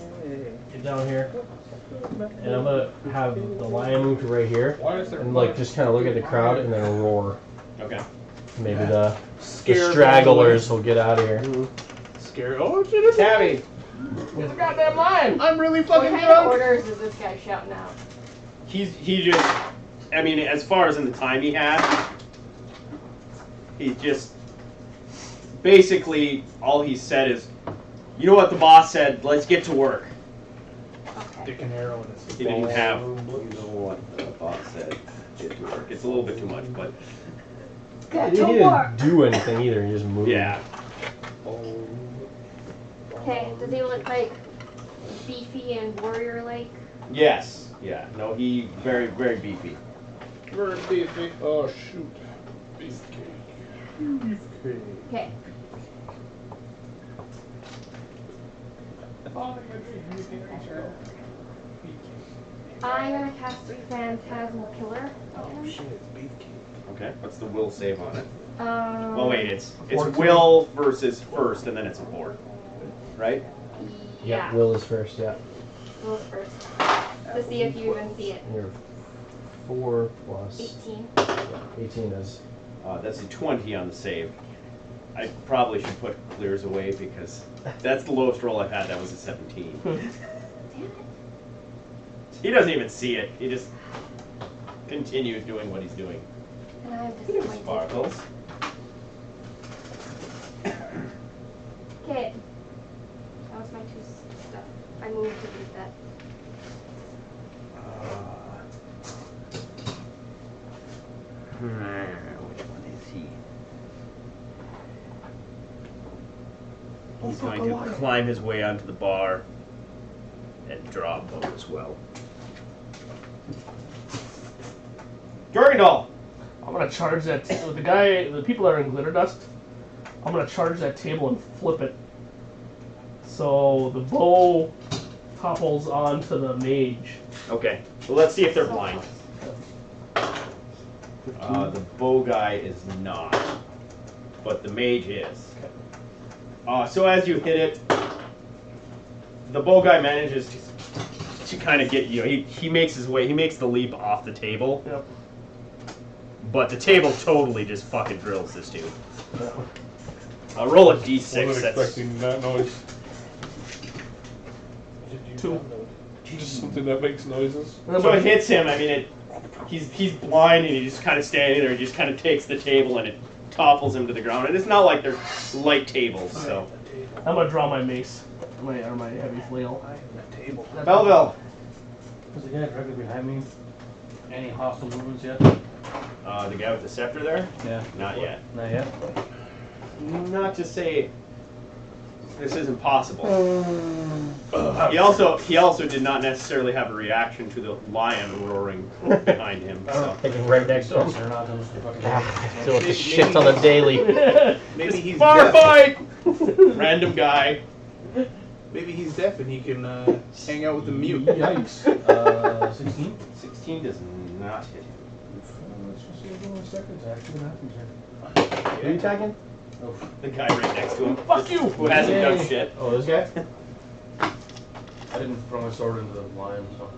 get down here, and I'm gonna have the lion move to right here, Why is there and like just kind of look at the crowd and then roar. Okay. Maybe the Scare stragglers will get out of here. Scare. Oh shit! It's Tabby, It's a goddamn lion! I'm really What fucking kind of drunk. orders is this guy shouting out? he just, I mean, as far as in the time he had, he just basically all he said is, you know what the boss said, let's get to work. Okay. Dick and arrow in his. He didn't have, you know what the boss said, get to work. It's a little bit too much, but He Get to didn't work. do anything either. He just moved. yeah. Okay. Does he look like beefy and warrior-like? Yes. Yeah. No, he very, very beefy. Very beefy. Oh shoot. Beefcake. Beefcake. Okay. I'm gonna cast Phantasmal Killer on Oh him. shit! It's beefcake. Okay. What's the will save on it? Well, Wait, it's 14. will versus first, and then it's a 4, right? Yeah. Will is first. Yeah. Will's first. To see if you even see it. And you're 4 plus 18. 18 is. That's a 20 on the save. I probably should put clears away because that's the lowest roll I've had. That was a 17. Damn it. He doesn't even see it. He just continues doing what he's doing. And I'm disappointed. Sparkles. Okay. That was my 2 stuff. I moved to use that. Which one is he? He's going to climb his way onto the bar and draw a bow as well. Jorgendal! I'm gonna charge that. The people that are in glitter dust. I'm gonna charge that table and flip it. So the bow topples onto the mage. Okay, well let's see if they're blind. The bow guy is not, but the mage is. So as you hit it, the bow guy manages to kind of get you. He makes his way. He makes the leap off the table. Yep. But the table totally just fucking drills this dude. Roll a d6. Wasn't That's expecting that noise. Two. Just something that makes noises. so it hits him. I mean, he's blind and he's just kind of standing there. He just kind of takes the table and it topples him to the ground. And it's not like they're light tables. So I'm gonna draw my mace, my heavy flail. That table. Belleville. There's a guy directly behind me. Any hostile movements yet? The guy with the scepter there? Yeah. Not yet. Not yet. Not to say this isn't possible. He also did not necessarily have a reaction to the lion roaring behind him. So. Taking right next to him. They're not done with the fucking Ah, doing the shit on the daily. Maybe he's Bar deaf. fight! Random guy. Maybe he's deaf and he can hang out with the mute. Yikes. 16? 16 does not hit him. Let's just see in a second. Actually, what happens here? Who are you attacking? Oh, The guy right next to him. Fuck you! Who hasn't done Yay. shit. Oh, this guy? I didn't throw my sword into the lion, so.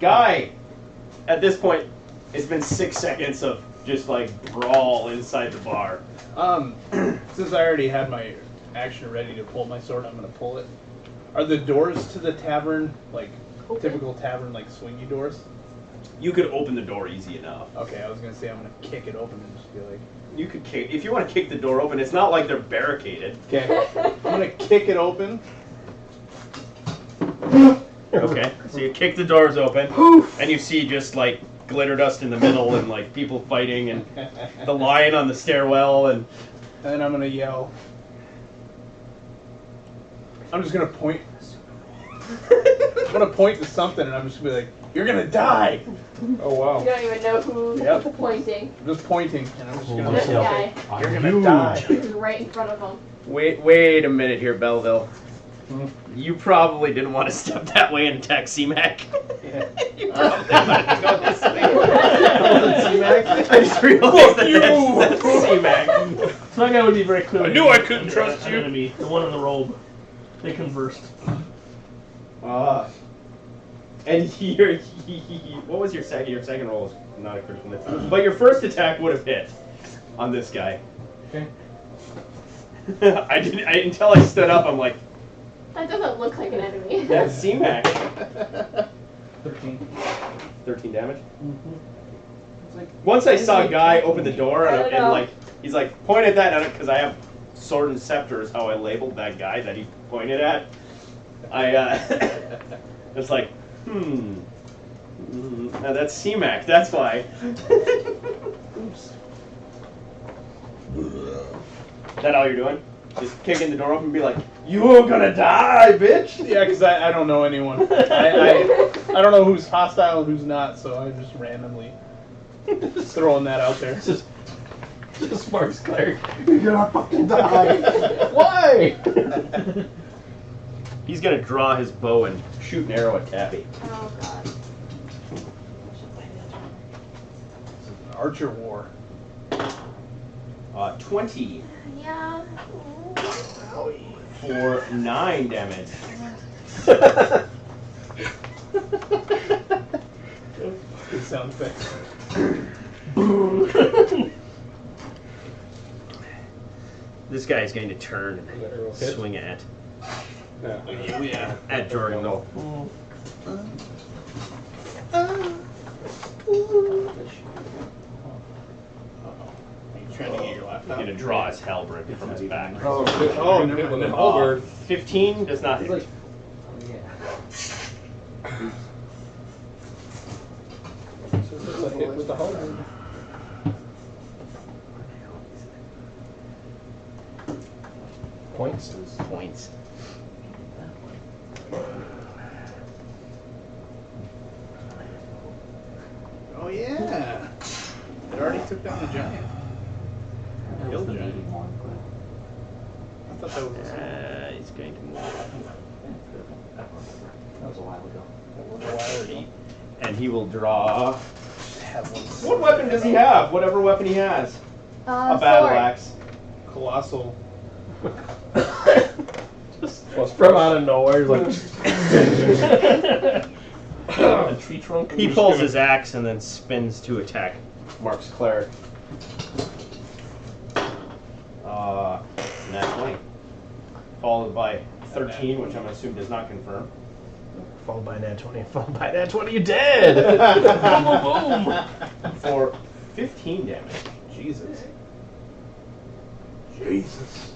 Guy, at this point, it's been 6 seconds of just like brawl inside the bar. Since I already had my action ready to pull my sword, I'm gonna pull it. Are the doors to the tavern like typical tavern like swingy doors? You could open the door easy enough. Okay, I was gonna say I'm gonna kick it open and just be like, You could kick, if you want to kick the door open, it's not like they're barricaded. okay, I'm gonna kick it open. Okay, so you kick the doors open, and you see just like glitter dust in the middle and like people fighting and the lion on the stairwell and And then I'm gonna yell. I'm just gonna point. I'm gonna point to something and I'm just gonna be like, "You're gonna die!" Oh You wow. don't even know who's Yep. pointing. I'm just pointing and I'm just gonna This be guy. like, "You're gonna die." This is right in front of him. wait a minute here, Belleville. You probably didn't want to step that way and attack C-Mak. You probably wanted to go this way. C-Mak? I just realized that's C-Mak. So that guy would be very clear. I knew I couldn't trust you. Enemy, the one in the robe. They conversed. And what was your second? Your second roll was not a critical miss, but your first attack would have hit on this guy. Okay. I didn't until I stood up. I'm like, That doesn't look like an enemy. that's C-Mak. 13. 13 damage. Mm-hmm. It's like, Once I saw a guy open the door I and, don't and know. like he's like point at that because I have sword and scepter is how I labeled that guy that he pointed at. I was like, now that's C-Mak. That's why. oops. That all you're doing? Just kicking the door open and be like, "You're gonna die, bitch!" Yeah, because I don't know anyone. I don't know who's hostile and who's not, so I'm just randomly throwing that out there. Just sparks cleric. You're gonna fucking die. Why? He's gonna draw his bow and shoot an arrow at Tabby. Oh god. Archer war. 20 Yeah. for 9 damage. Good sound effects. This guy is going to turn Is that arrow and hit? swing at Yeah. Jordan. No. gonna draw his halberd from his back. Oh, never hit with mind. an halberd. 15 does not hit. It's a hit with the halberd. Points. Points. Oh yeah. It already took down the giant. That was the medium one, I thought that was the same. He's going to move. but that was a while ago. And he will draw. Have one. What weapon does he have? Whatever weapon he has. A battle sword. axe. Colossal. Plus From out of nowhere, he's like. A tree trunk. He pulls his axe and then spins to attack Mark's cleric. Nat 20. Followed by 13, which I'm assuming does not confirm. Followed by nat 20. Followed by nat 20. You dead. Boom, boom, boom. For 15 damage. Jesus. Jesus.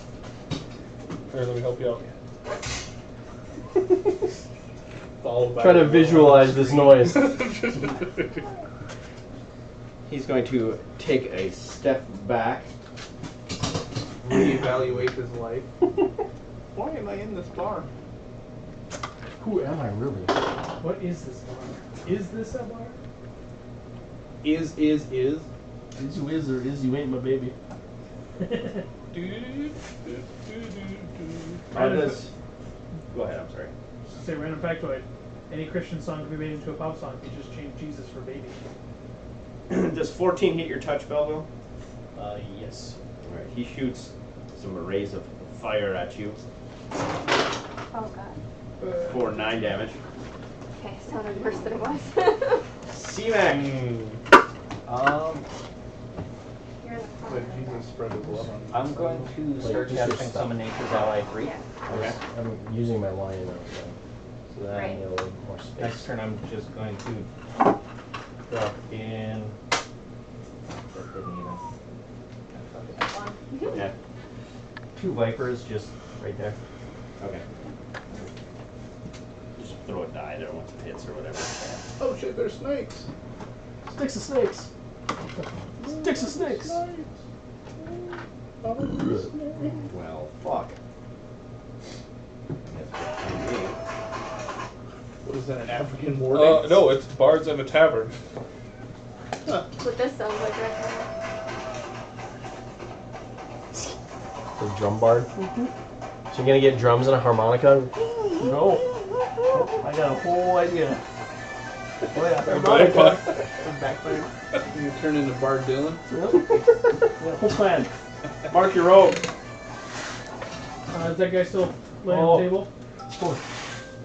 Here, let me help you out. Followed by Try to visualize this noise. He's going to take a step back. reevaluate his life. Why am I in this bar? Who am I really? What is this bar? Is this a bar? Is. Is you is or is you ain't my baby. How does... Go ahead, I'm sorry. Say random factoid. Any Christian song can be made into a pop song. You just change Jesus for baby. Does 14 hit your touch, Belleville? Yes. Alright, he shoots some rays of fire at you Oh god. for 9 damage. Okay, sounded worse than it was. C-Mak! You're in the corner. But Jesus spread his love on me. I'm going to start just your casting stuff. Summon Nature's Ally 3. Yeah. Okay. I'm using my lion now, so So then Right. I need a little more space. next turn I'm just going to drop in. That didn't even. One. Yeah. 2 Vipers just right there. Okay. Just throw a die there once it hits or whatever. Oh shit, there's snakes. Sticks of snakes. Sticks of snakes. Well, fuck. What is that, an African war dance? No, it's Bards in a Tavern. What this sounds like right The drum bard. So you're gonna get drums and a harmonica? No. I got a whole idea. Oh yeah. Bagpipe. You turn into Bard Dylan? Yep. Yeah, whole plan. Mark your rope. Is that guy still laying Oh. on the table?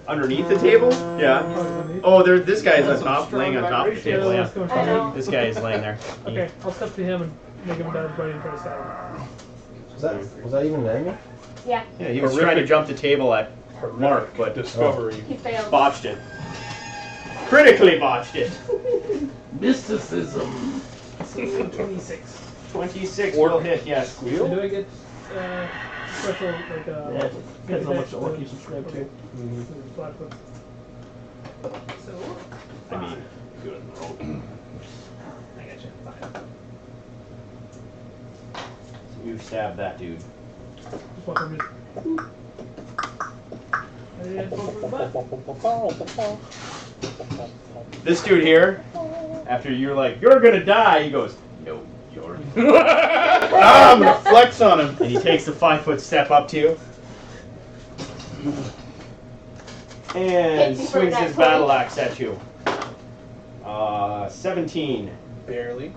Underneath the table? Yeah. Underneath? Oh, there. This guy's on Some top, strong laying on top of the vibration. table. let's Yeah. go I know. and This guy is laying there. Okay, I'll step to him and make him dive right in front of Saturn. Was that even an enemy? Yeah, Yeah, he was trying to jump the table at Mark, but Discovery. he failed. botched it. Critically botched it. Mysticism. So 26. 26 will hit. Yes. And do I get special like Yeah, depends how much orc you subscribe to. Blackfoot. So I mean, good roll. I got you. 5. You stab that dude. Just walk over. And go for the butt. This dude here, after you're like, you're gonna die, he goes, no, you're. I'm gonna flex on him. And he takes a 5-foot step up to you. And Hits you for swings that his point. battle axe at you. 17 Barely.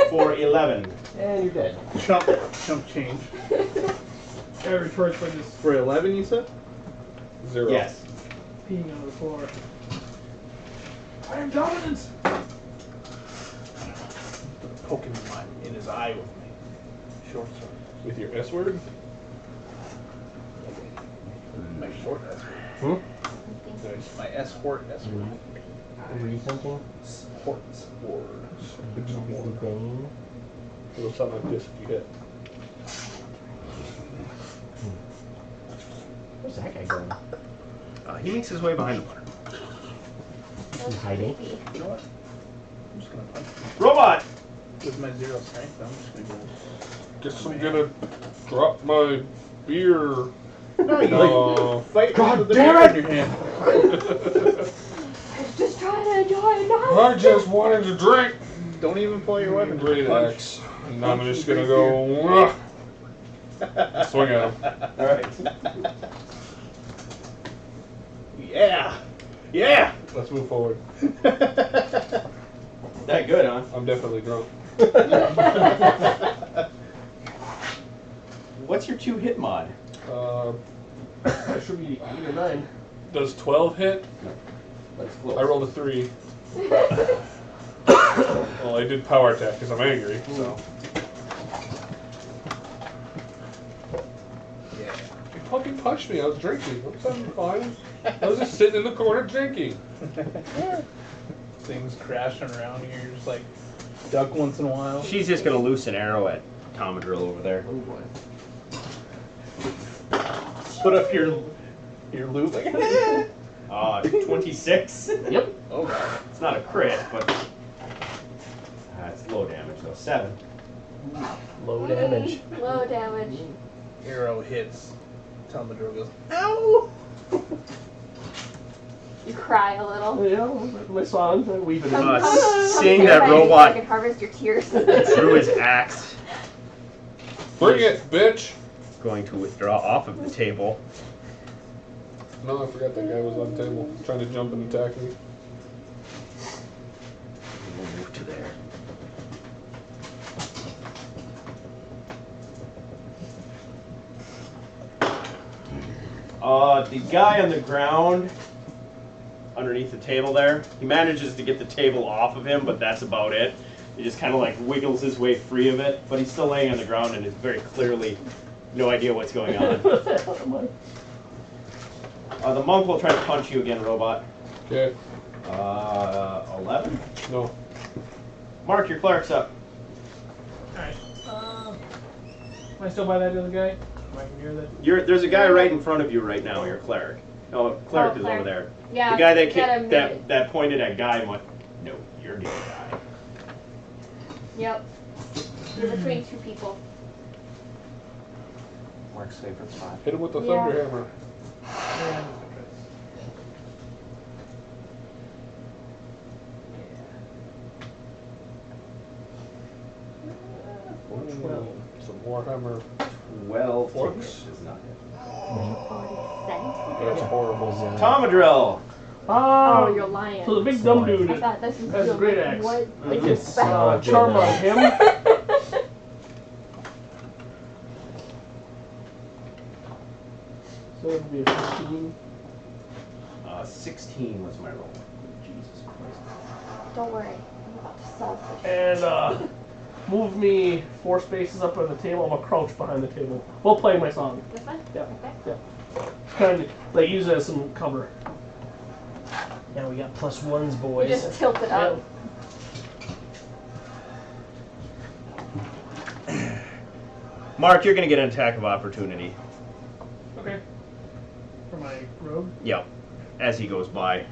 for 11. And you're dead. Chump change. Guy retorts by just For 11, you said? 0. Yes. peeing on the floor. I am dominant. Poking in his eye with me. Short sword. With your S word? My short S Hmm? word. My S-hort S word. What were you thinking? Sport sword. The Bane? It'll sound like this if you hit. Where's that guy going? He makes his way behind the bar. That's hiding. creepy. You know what? I'm just gonna punch him. Robot! With my 0 strength, I'm just gonna go. Guess I'm gonna drop my beer. No, you No. fight God with the damn beer it! in your hand. Just trying to enjoy it. I just wanted to drink. Don't even pull your weapon. Great Punch. axe. And I'm just gonna go swing at him. Alright. Yeah. Yeah. Let's move forward. That good, huh? I'm definitely drunk. What's your 2-hit mod? That should be 8 or 9. Does 12 hit? That's close. I rolled a 3. Well, I did power attack because I'm angry, so. Yeah. You fucking punched me. I was drinking. I'm fine. I was just sitting in the corner drinking. Things crashing around here. You're just like duck once in a while. She's just gonna loose an arrow at Tomadrill over there. Oh boy. Put up your loot. Like, 26. Yep. oh god. It's not a crit, but it's low damage though. 7. Low damage. Low damage. Arrow hits. Tomadrill goes. Ow! You cry a little. Yeah, my song. I'm weeping. Seeing that Everybody robot can harvest your tears. drew his axe, Bring it, bitch! going to withdraw off of the table. No, I forgot that guy was on the table trying to jump and attack me. We'll move to there. The guy on the ground underneath the table there, he manages to get the table off of him, but that's about it. He just kind of like wiggles his way free of it, but he's still laying on the ground and is very clearly no idea what's going on. The monk will try to punch you again, robot. Okay. 11? No. Mark, your cleric's up. Alright. Am I still by that other guy? Am I near that? There's a guy right in front of you right now, your cleric. No, cleric is cleric. over there. Yeah. The guy that got kicked, a that minute. that pointed at Guy went, no, you're the other guy. Yep. You're between two people. Mark's favorite spot. Hit him with the Yeah. thunder hammer. Yeah. 12. Some Warhammer. 12 Orcs. does not hit. That's horrible. Tomadrill! Oh, you're lying. So the big dumb dude I thought this was has a good. great axe. What? I can It's charm on him. So it'll be a 15. 16 was my roll. Jesus Christ. Don't worry. I'm about to solve this. And move me 4 spaces up on the table. I'm gonna crouch behind the table while playing my song. This one? Yeah. Okay. Kind of like use it as some cover. Yeah, we got +1s, You boys. just tilt it up. Mark, you're gonna get an attack of opportunity. Okay. For my rogue. Yep. As he goes by.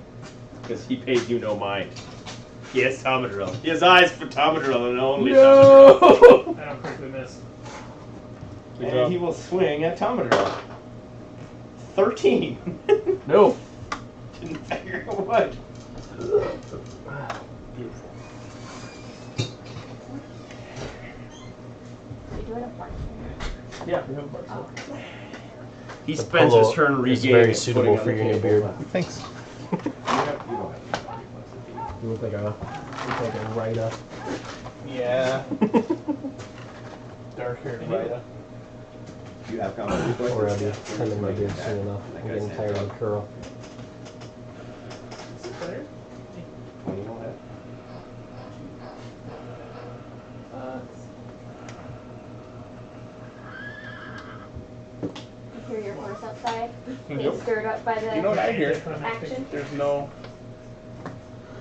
Because he pays you no mind. He has Tomadrill. He has eyes for Tomadrill and only Tomadrill. I don't critically miss. Good And job. he will swing at Tomadrill. 13. No. Didn't figure it would. Beautiful. You're doing a part. Yeah, we have a bar. Oh. He The spends polo his turn is regaining very his suitable footing for on your the new table. beard. Thanks. You look like a Rita. Yeah. Dark-haired Rita. You have combat reflexes? Or I'll be trimming my beard soon enough. I'm getting tired of the curl. 20 will hit. You hear your horse outside? Yep. Get stirred up by the You know what I hear? action. There's no.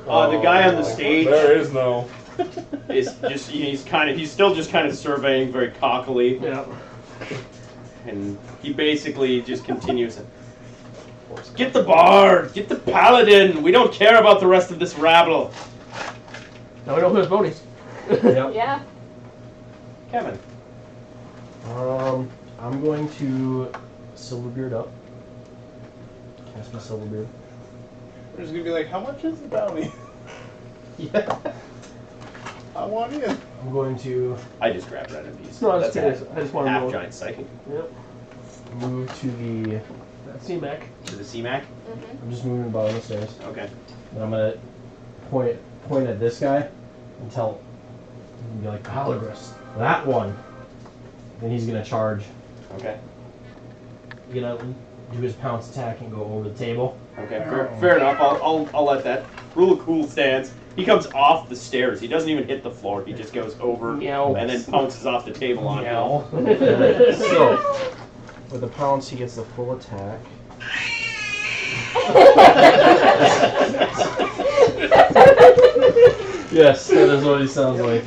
The guy on the stage. There is no. he's still just kind of surveying very cockily, Yeah. and he basically just continues. Get the bard, get the paladin. We don't care about the rest of this rabble. Now we know who has bonies. Yep. Yeah. Kevin. I'm going to Silverbeard up. Cast my Silverbeard. We're just gonna be like, how much is the bounty? Yeah. I want in. I'm going to I just grabbed random pieces. No, I was That's curious. a I just want to half know. giant psychic Yep. move to the. That's C-Mak. to the C-Mak. Mm-hmm. I'm just moving the bottom of the stairs. Okay. And I'm gonna point at this guy and tell. And be like, Palagrus, that one. Then he's gonna charge. Okay. He's gonna do his pounce attack and go over the table. Okay. Fair enough. I'll let that. Rule of cool stands. He comes off the stairs. He doesn't even hit the floor. He just goes over Meow. and then pounces off the table on him. Alright, so with the pounce, he gets the full attack. Yes, that is what he sounds like.